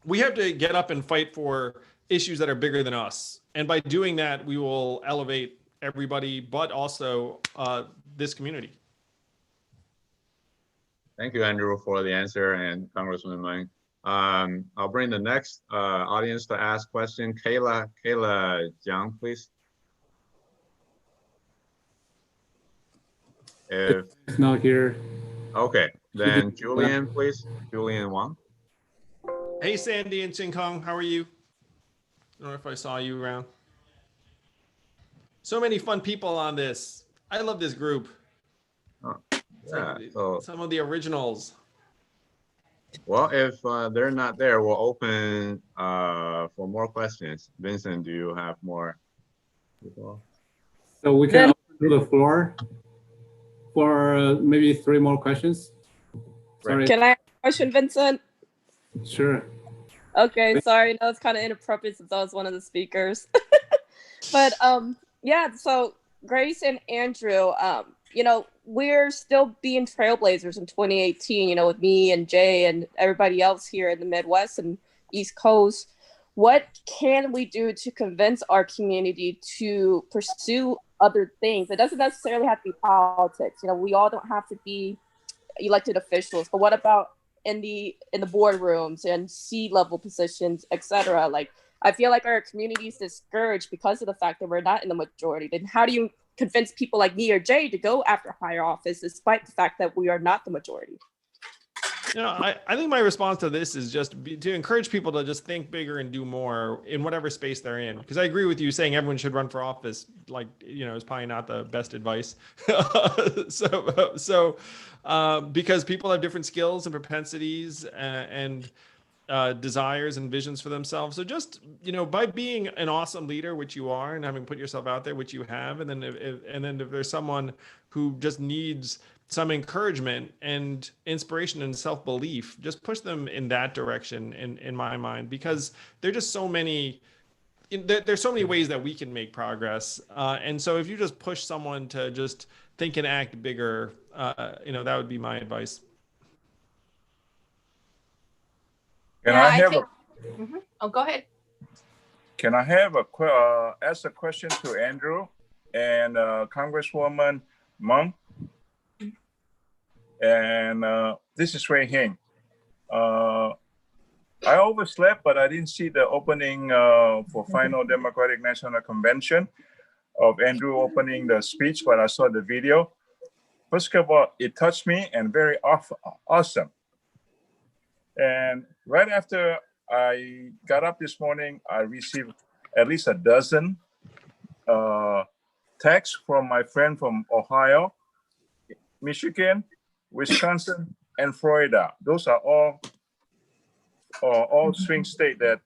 we have to get up and fight for issues that are bigger than us. And by doing that, we will elevate everybody, but also this community. Thank you, Andrew, for the answer, and Congressman Meng. I'll bring the next audience to ask question. Kayla Jiang, please. If It's not here. Okay, then Julian, please. Julian Wang. Hey, Sandy and Ching Kong, how are you? I don't know if I saw you around. So many fun people on this. I love this group. Some of the originals. Well, if they're not there, we'll open for more questions. Vincent, do you have more people? So we can open to the floor for maybe 3 more questions. Sorry. Can I ask a question, Vincent? Sure. Okay, sorry. No, it's kind of inappropriate since I was one of the speakers. But yeah, so Grace and Andrew, you know, we're still being trailblazers in 2018, you know, with me and Jay and everybody else here in the Midwest and East Coast. What can we do to convince our community to pursue other things? It doesn't necessarily have to be politics. You know, we all don't have to be elected officials, but what about in the boardrooms and C-level positions, etc.? Like, I feel like our community is discouraged because of the fact that we're not in the majority. Then how do you convince people like me or Jay to go after higher office despite the fact that we are not the majority? You know, I think my response to this is just to encourage people to just think bigger and do more in whatever space they're in. Because I agree with you saying everyone should run for office, like, you know, is probably not the best advice. Because people have different skills and propensities and desires and visions for themselves. So just, you know, by being an awesome leader, which you are, and having put yourself out there, which you have, and then if there's someone who just needs some encouragement and inspiration and self-belief, just push them in that direction in my mind, because there's just so many, there's so many ways that we can make progress. And so if you just push someone to just think and act bigger, you know, that would be my advice. Can I have Oh, go ahead. Can I have ask a question to Andrew and Congresswoman Meng? And this is Ray Hing. I overslept, but I didn't see the opening for final Democratic National Convention of Andrew opening the speech, but I saw the video. First of all, it touched me and very awesome. And right after I got up this morning, I received at least a dozen texts from my friend from Ohio, Michigan, Wisconsin, and Florida. Those are all swing states that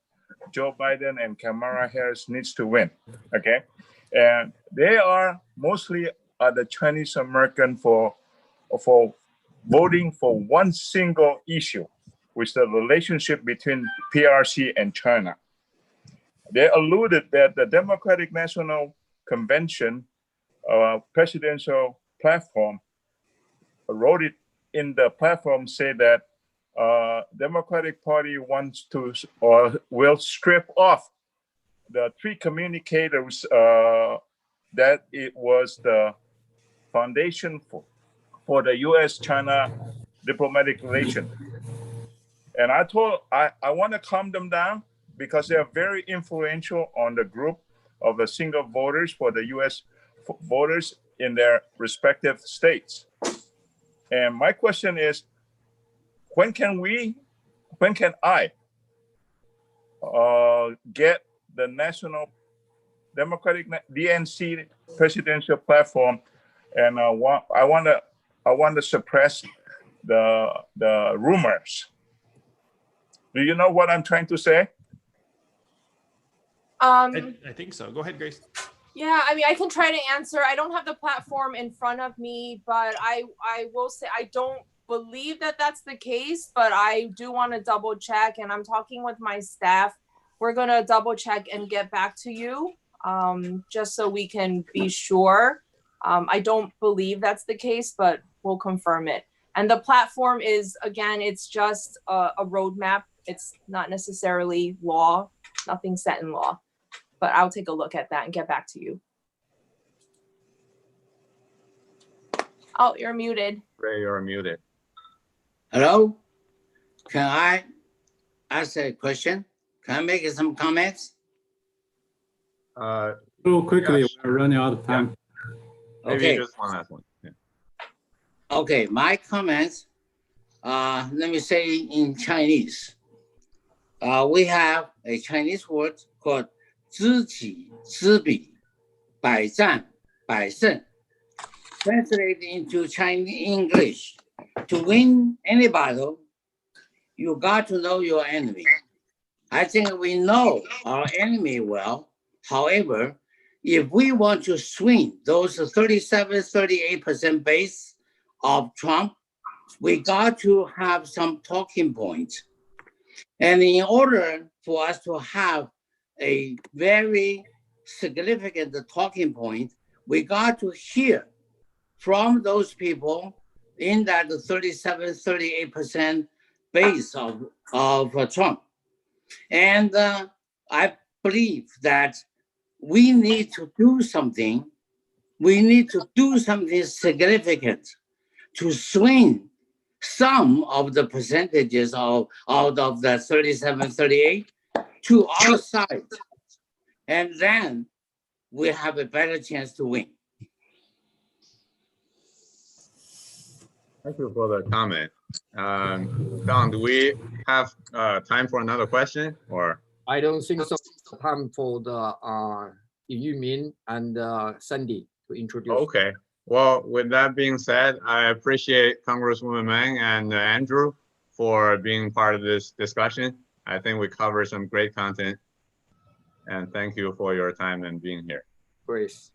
Joe Biden and Kamala Harris needs to win. Okay, and they are mostly the Chinese American for voting for one single issue, which is the relationship between PRC and China. They alluded that the Democratic National Convention presidential platform wrote it in the platform, say that Democratic Party wants to or will strip off the 3 communicators that it was the foundation for the U.S.-China diplomatic relation. And I want to calm them down because they are very influential on the group of the single voters for the U.S. voters in their respective states. And my question is, when can I get the National Democratic DNC presidential platform? And I want to suppress the rumors. Do you know what I'm trying to say? I think so. Go ahead, Grace. Yeah, I mean, I can try to answer. I don't have the platform in front of me, but I will say I don't believe that that's the case, but I do want to double check, and I'm talking with my staff. We're going to double check and get back to you just so we can be sure. I don't believe that's the case, but we'll confirm it. And the platform is, again, it's just a roadmap. it's not necessarily law, nothing set in law. But I'll take a look at that and get back to you. Oh, you're muted. Ray, you're muted. Hello? Can I ask a question? Can I make some comments? Real quickly, yeah, we're running out of time. Maybe Okay. just one last one. Yeah. Okay, my comments, let me say in Chinese. We have a Chinese word called 知己知彼,百战百胜. Translated into Chinese English, to win any battle, you got to know your enemy. I think we know our enemy well. However, if we want to swing those 37-38% base of Trump, we got to have some talking points. And in order for us to have a very significant talking point, we got to hear from those people in that 37-38% base of Trump. And I believe that we need to do something. We need to do something significant to swing some of the percentages out of the 37-38 to our side. And then we have a better chance to win. Thank you for the comment. Don, do we have time for another question or? I don't think so. Time for the Yumin and Sandy to introduce. Okay. Well, with that being said, I appreciate Congresswoman Meng and Andrew for being part of this discussion. I think we covered some great content. And thank you for your time and being here. Grace.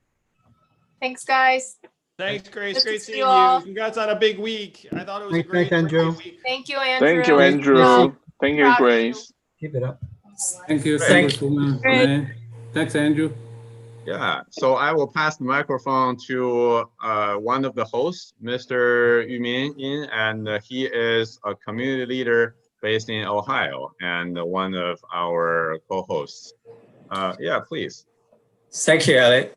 Thanks, guys. Thanks, Grace. Good to Great see seeing you you. all. Congrats on a big week. I thought it was a Thanks, great Andrew. week. Thank you, Andrew. Thank you, Andrew. Thank you, Proud of Grace. Keep it up. Thank you, Great. Congresswoman. Great. Meng. Thanks, Andrew. Yeah, so I will pass the microphone to one of the hosts, Mr. Yumin Yin, and he is a community leader based in Ohio and one of our co-hosts. Yeah, please. Thank you, Alec.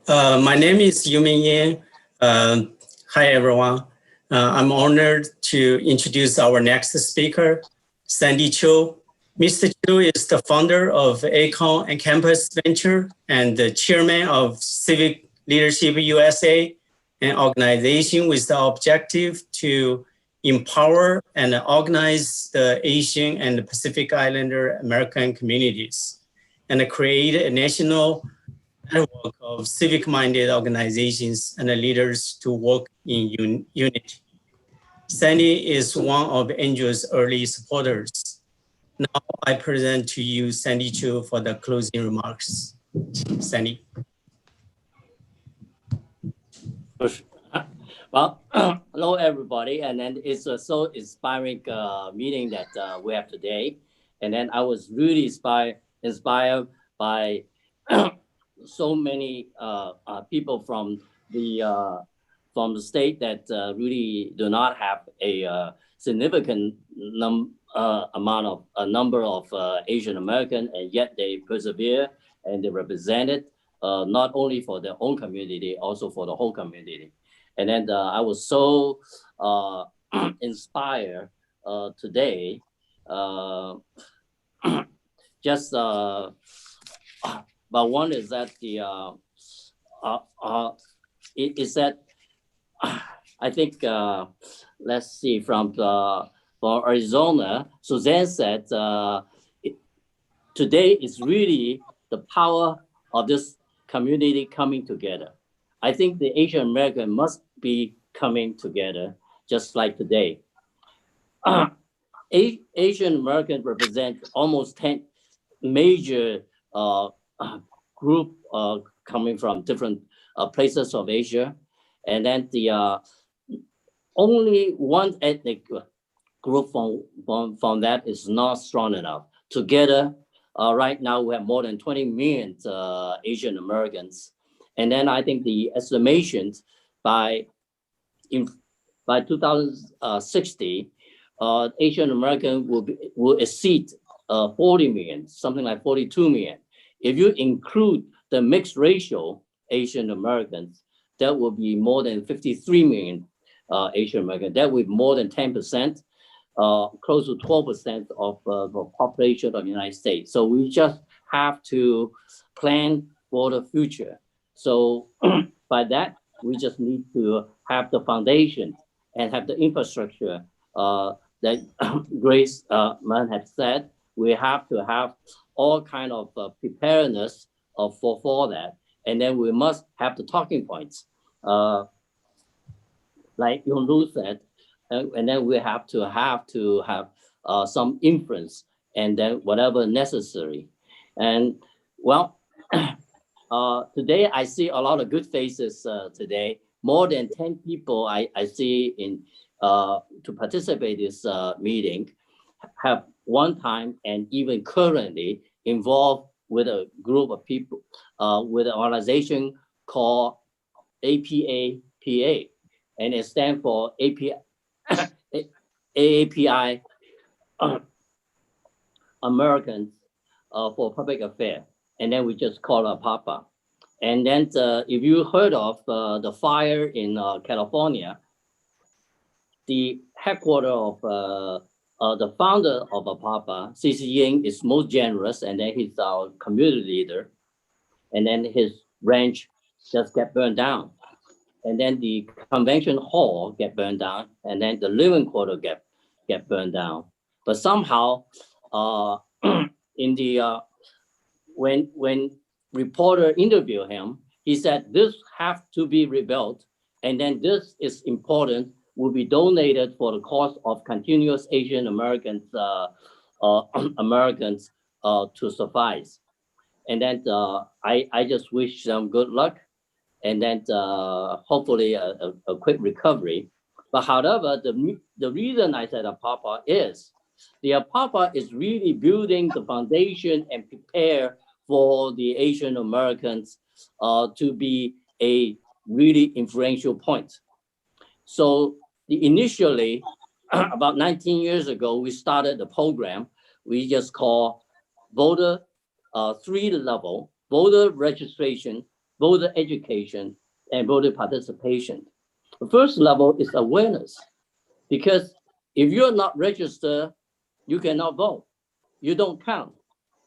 My name is Yumin Yin. Hi, everyone. I'm honored to introduce our next speaker, Sandy Cho. Mr. Chu is the founder of ACON and Campus Venture and the chairman of Civic Leadership USA, an organization with the objective to empower and organize the Asian and Pacific Islander American communities and create a national network of civic-minded organizations and leaders to work in unity. Sandy is one of Andrew's early supporters. Now I present to you Sandy Chu for the closing remarks. Sandy. Well, hello everybody, and then it's a so inspiring meeting that we have today. And then I was really inspired by so many people from the state that really do not have a significant number of Asian American, and yet they persevere and they represent it not only for their own community, also for the whole community. And then I was so inspired today. Just but one is that I think let's see from Arizona, Suzanne said today is really the power of this community coming together. I think the Asian American must be coming together just like today. Asian Americans represent almost 10 major group coming from different places of Asia. And then the only one ethnic group from that is not strong enough. Together, right now we have more than 20 million Asian Americans. And then I think the estimations by 2060, Asian American will exceed 40 million, something like 42 million. If you include the mixed racial Asian Americans, that will be more than 53 million Asian Americans. That would be more than 10%, close to 12% of the population of the United States. So we just have to plan for the future. So by that, we just need to have the foundation and have the infrastructure that Grace Mann had said. We have to have all kind of preparedness for that. And then we must have the talking points. Like Yong-Lu said, and then we have to have some influence and then whatever necessary. And well, today I see a lot of good faces today. More than 10 people I see in to participate in this meeting have one time and even currently involved with a group of people with an organization called APA-PA, and it stands for AAPI Americans for Public Affairs, and then we just call it PAPA. And then if you heard of the fire in California, the headquarters of the founder of PAPA, C.C. Ying, is most generous, and then he's our community leader. And then his ranch just get burned down. And then the convention hall get burned down, and then the living quarter get burned down. But somehow, in the when reporter interviewed him, he said this have to be rebuilt, and then this is important, will be donated for the cost of continuous Asian Americans to suffice. And then I just wish them good luck, and then hopefully a quick recovery. But however, the reason I said PAPA is the PAPA is really building the foundation and prepare for the Asian Americans to be a really influential point. So initially, about 19 years ago, we started the program we just call voter 3-level, voter registration, voter education, and voter participation. The first level is awareness, because if you're not registered, you cannot vote. You don't count.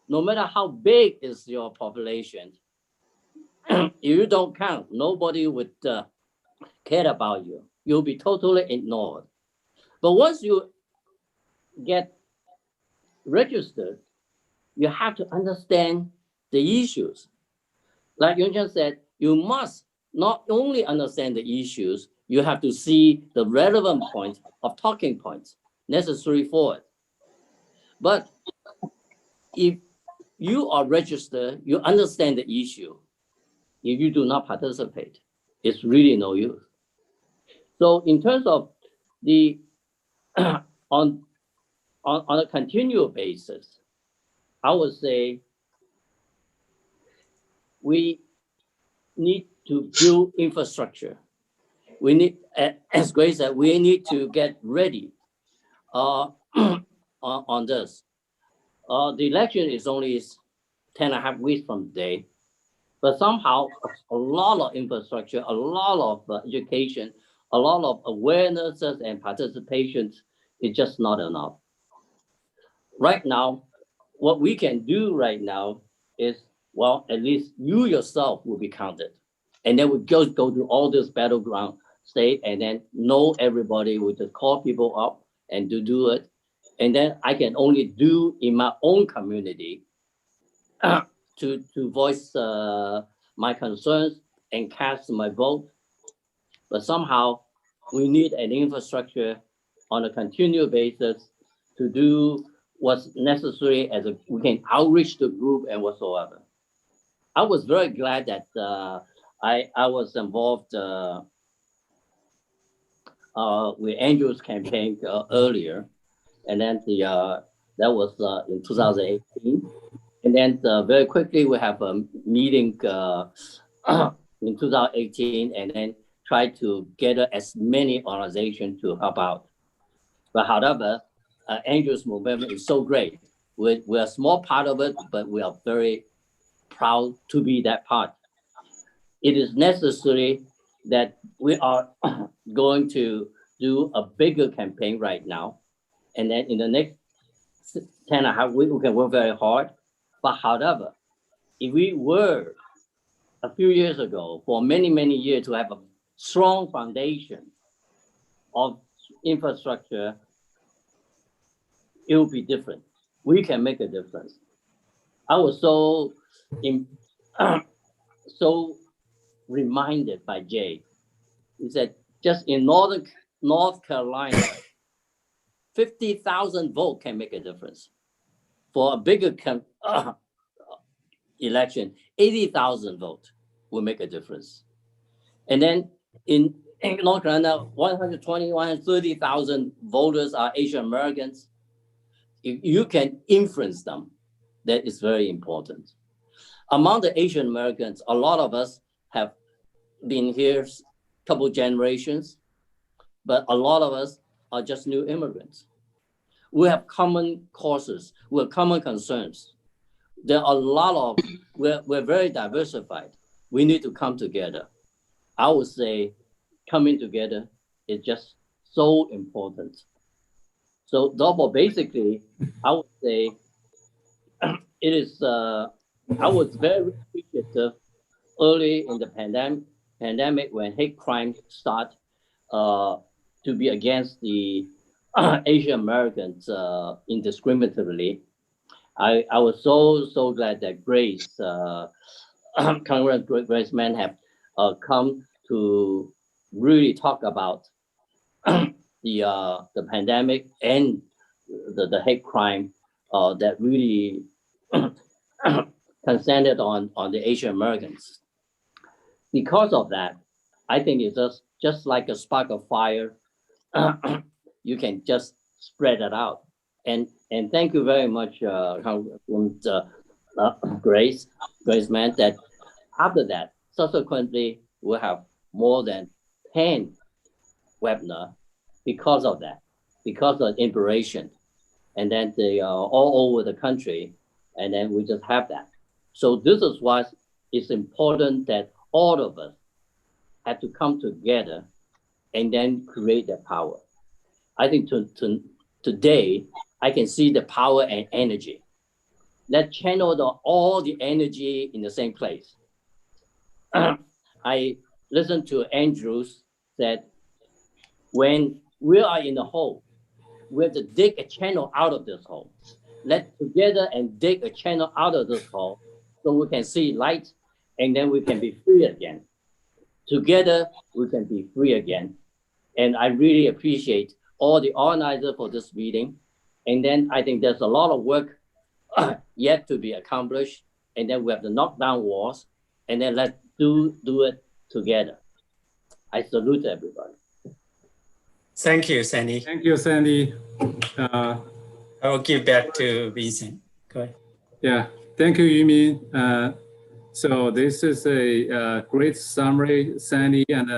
No matter how big is your population, if you don't count, nobody would care about you. You'll be totally ignored. But once you get registered, you have to understand the issues. Like Yong-Chen said, you must not only understand the issues, you have to see the relevant points of talking points necessary for it. But if you are registered, you understand the issue. If you do not participate, it's really no use. So in terms of the on a continual basis, I would say we need to build infrastructure. We need, as Grace said, we need to get ready on this. The election is only 10.5 weeks from today, but somehow a lot of infrastructure, a lot of education, a lot of awarenesses and participations is just not enough. Right now, what we can do right now is, well, at least you yourself will be counted. And then we just go to all this battleground state, and then know everybody, we just call people up and to do it. And then I can only do in my own community to voice my concerns and cast my vote. But somehow we need an infrastructure on a continual basis to do what's necessary as we can outreach the group and whatsoever. I was very glad that I was involved with Andrew's campaign earlier, and then that was in 2018. And then very quickly we have a meeting in 2018, and then try to gather as many organizations to help out. But however, Andrew's movement is so great. We're a small part of it, but we are very proud to be that part. It is necessary that we are going to do a bigger campaign right now. And then in the next 10.5 weeks, we can work very hard. But however, if we were a few years ago, for many, many years, to have a strong foundation of infrastructure, it will be different. We can make a difference. I was so reminded by Jay. He said, just in North Carolina, 50,000 votes can make a difference. For a bigger election, 80,000 votes will make a difference. And then in North Carolina, 120, 130,000 voters are Asian Americans. If you can influence them, that is very important. Among the Asian Americans, a lot of us have been here a couple generations, but a lot of us are just new immigrants. We have common causes, we have common concerns. There are a lot of, we're very diversified. We need to come together. I would say coming together is just so important. So therefore, basically, I would say it is, I was very appreciative early in the pandemic when hate crime started to be against the Asian Americans indiscriminately. I was so glad that Grace, Congressman Grace Mann have come to really talk about the pandemic and the hate crime that really concentrated on the Asian Americans. Because of that, I think it's just like a spark of fire. You can just spread it out. And thank you very much, Grace Mann, that after that, subsequently, we'll have more than 10 webinars because of that, because of inspiration. And then they are all over the country, and then we just have that. So this is why it's important that all of us have to come together and then create that power. I think today, I can see the power and energy. Let's channel all the energy in the same place. I listened to Andrews said, when we are in the hole, we have to dig a channel out of this hole. Let's together and dig a channel out of this hole so we can see light and then we can be free again. Together, we can be free again. And I really appreciate all the organizers for this meeting. And then I think there's a lot of work yet to be accomplished. And then we have to knock down walls and then let's do it together. I salute everybody. Thank you, Sandy. Thank you, Sandy. I will give back to Vincent. Go ahead. Yeah, thank you, Yumin. So this is a great summary, Sandy, and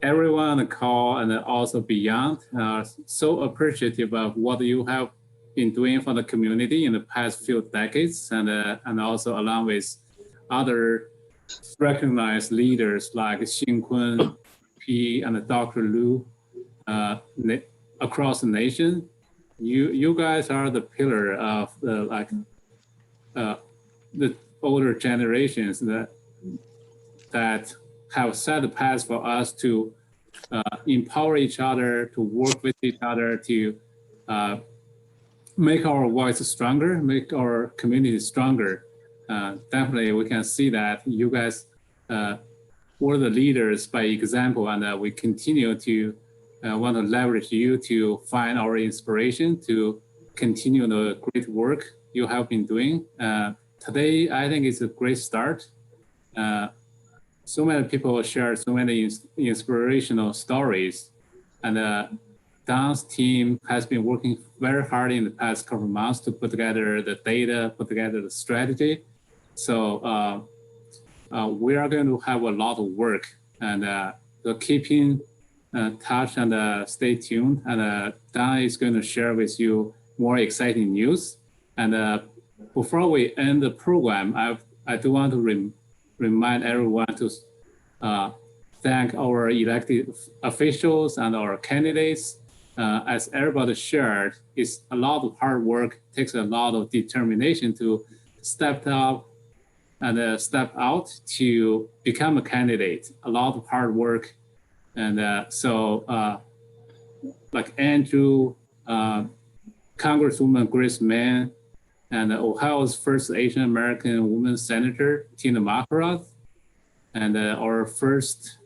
everyone on the call and also beyond. So appreciative of what you have been doing for the community in the past few decades, and also along with other recognized leaders like Xin Kun, P, and Dr. Lu across the nation. You guys are the pillar of the older generations that have set the path for us to empower each other, to work with each other, to make our voice stronger, make our community stronger. Definitely, we can see that you guys were the leaders by example, and we continue to want to leverage you to find our inspiration to continue the great work you have been doing. Today, I think it's a great start. So many people share so many inspirational stories, and Don's team has been working very hard in the past couple of months to put together the data, put together the strategy. So we are going to have a lot of work, and keeping touch and stay tuned. And Don is going to share with you more exciting news. And before we end the program, I do want to remind everyone to thank our elected officials and our candidates. As everybody shared, it's a lot of hard work, takes a lot of determination to step up and step out to become a candidate. A lot of hard work. And so like Andrew, Congresswoman Grace Mann, and Ohio's first Asian American woman senator, Tina Makaroth, and our first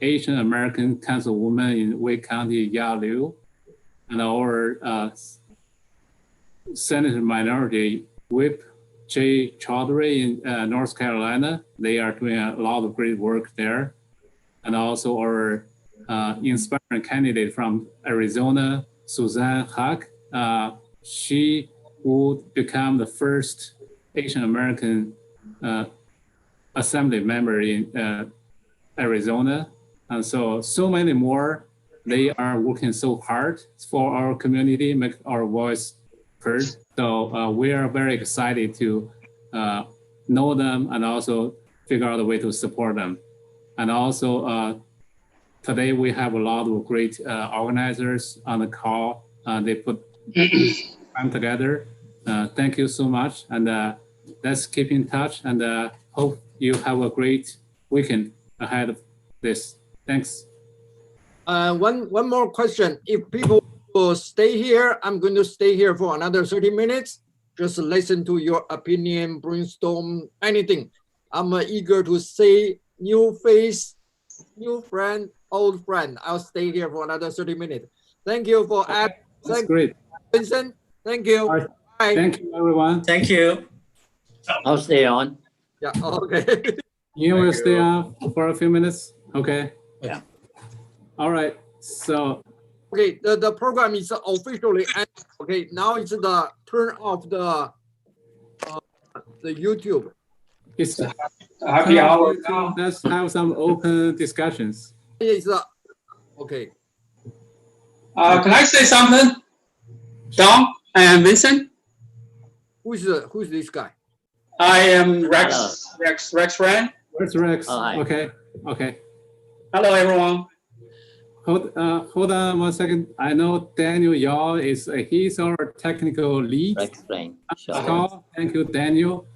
Asian American councilwoman in Wake County, Ya Liu, and our Senator Minority Whip, Jay Chaudhary in North Carolina. They are doing a lot of great work there. And also our inspiring candidate from Arizona, Suzanne Huck. She would become the first Asian American assembly member in Arizona. And so many more. They are working so hard for our community, make our voice heard. So we are very excited to know them and also figure out a way to support them. And also today we have a lot of great organizers on the call. They put time together. Thank you so much. And let's keep in touch and hope you have a great weekend ahead of this. Thanks. One more question. If people will stay here, I'm going to stay here for another 30 minutes. Just listen to your opinion, brainstorm, anything. I'm eager to say new face, new friend, old friend. I'll stay here for another 30 minutes. Thank you for That's great. Vincent. Thank you. Right. Bye. Thank you, everyone. Thank you. I'll stay on. Yeah, okay. You will stay on for a few minutes? Okay. Yeah. All right. So. Okay, the program is officially ended. Okay, now it's the turn of the YouTube. It's happy hour now. Let's have some open discussions. It's okay. Can I say something? Don and Vincent? Who's this guy? I am Rex Rand. Where's Rex? Oh, hi. Okay. Okay. Hello, everyone. Hold on 1 second. I know Daniel Yao he's our technical lead. Explain. Sure. Thank you, Daniel.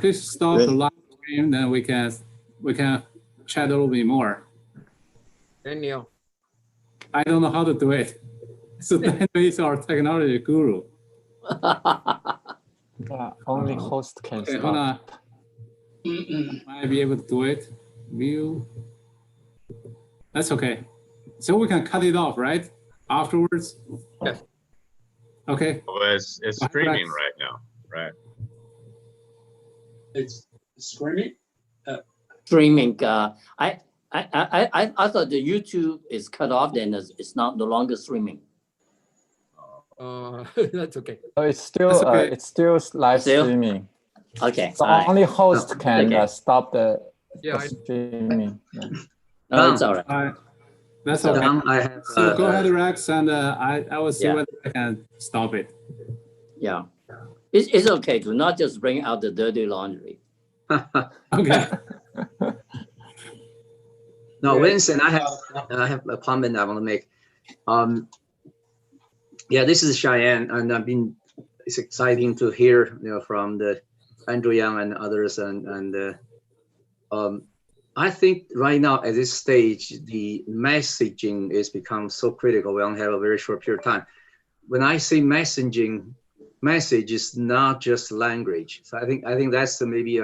Please stop the live stream, then we can chat a little bit more. Daniel. I don't know how to do it. So Daniel is our technology guru. Only host can Okay, stop. hold on. Might be able to do it. View. That's okay. So we can cut it off, right? Afterwards? Yes. Okay. Well, it's streaming right now, right? It's streaming? Streaming. I thought the YouTube is cut off, then it's not no longer streaming. That's okay. So it's still okay. it's still live Still? streaming. Okay. So all right. only host can Okay. Stop the Yeah, streaming. Yeah. No, it's all right. All right. That's So, okay. I have, So go ahead, Rex, and I will see Yeah. whether I can stop it. Yeah. It's okay to not just bring out the dirty laundry. Okay. No, Vincent, I have a comment I want to make. Yeah, this is Cheyenne, and it's exciting to hear, from the Andrew Yang and others, and I think right now at this stage, the messaging is become so critical. We only have a very short period of time. When I say messaging, message is not just language. So I think that's maybe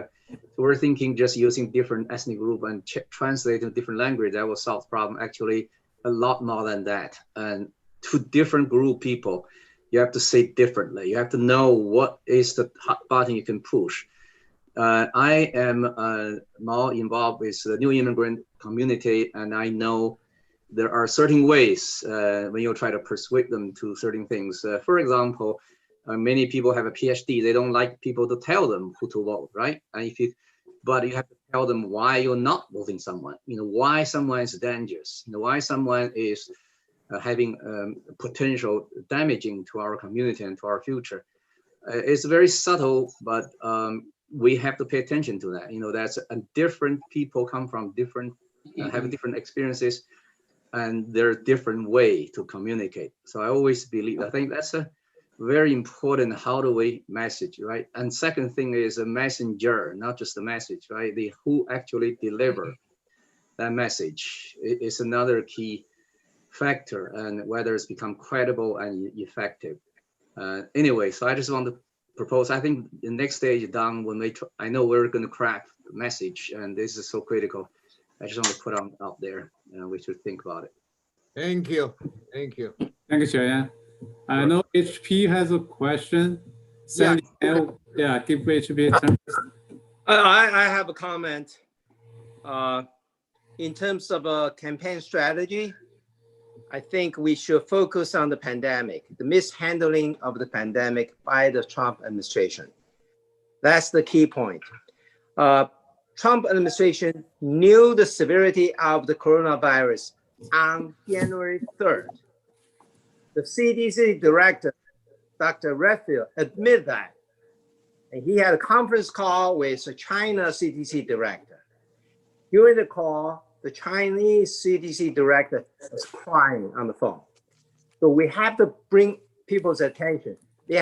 we're thinking just using different ethnic group and translating different language that will solve the problem. Actually, a lot more than that. And to different group people, you have to say differently. You have to know what is the hot button you can push. I am more involved with the new immigrant community, and I know there are certain ways when you try to persuade them to certain things. For example, many people have a PhD. They don't like people to tell them who to vote, right? And if you but you have to tell them why you're not voting someone, why someone is dangerous, why someone is having potential damaging to our community and to our future. It's very subtle, but we have to pay attention to that. That's a different people come from different, have different experiences, and there's different way to communicate. So I always believe, I think that's a very important, how do we message, right? And second thing is a messenger, not just a message, right? Who actually deliver that message is another key factor, and whether it's become credible and effective. Anyway, so I just want to propose, I think the next stage down when I know we're going to craft the message, and this is so critical. I just want to put out there, we should think about it. Thank you. Thank you. Thank you, Xiaoyan. I know HP has a question. Sandy, yeah, give HP a chance. I have a comment. In terms of a campaign strategy, I think we should focus on the pandemic, the mishandling of the pandemic by the Trump administration. That's the key point. Trump administration knew the severity of the coronavirus on January 3rd. The CDC director, Dr. Redfield, admitted that. And he had a conference call with the China CDC director. During the call, the Chinese CDC director was crying on the phone. So we have to bring people's attention.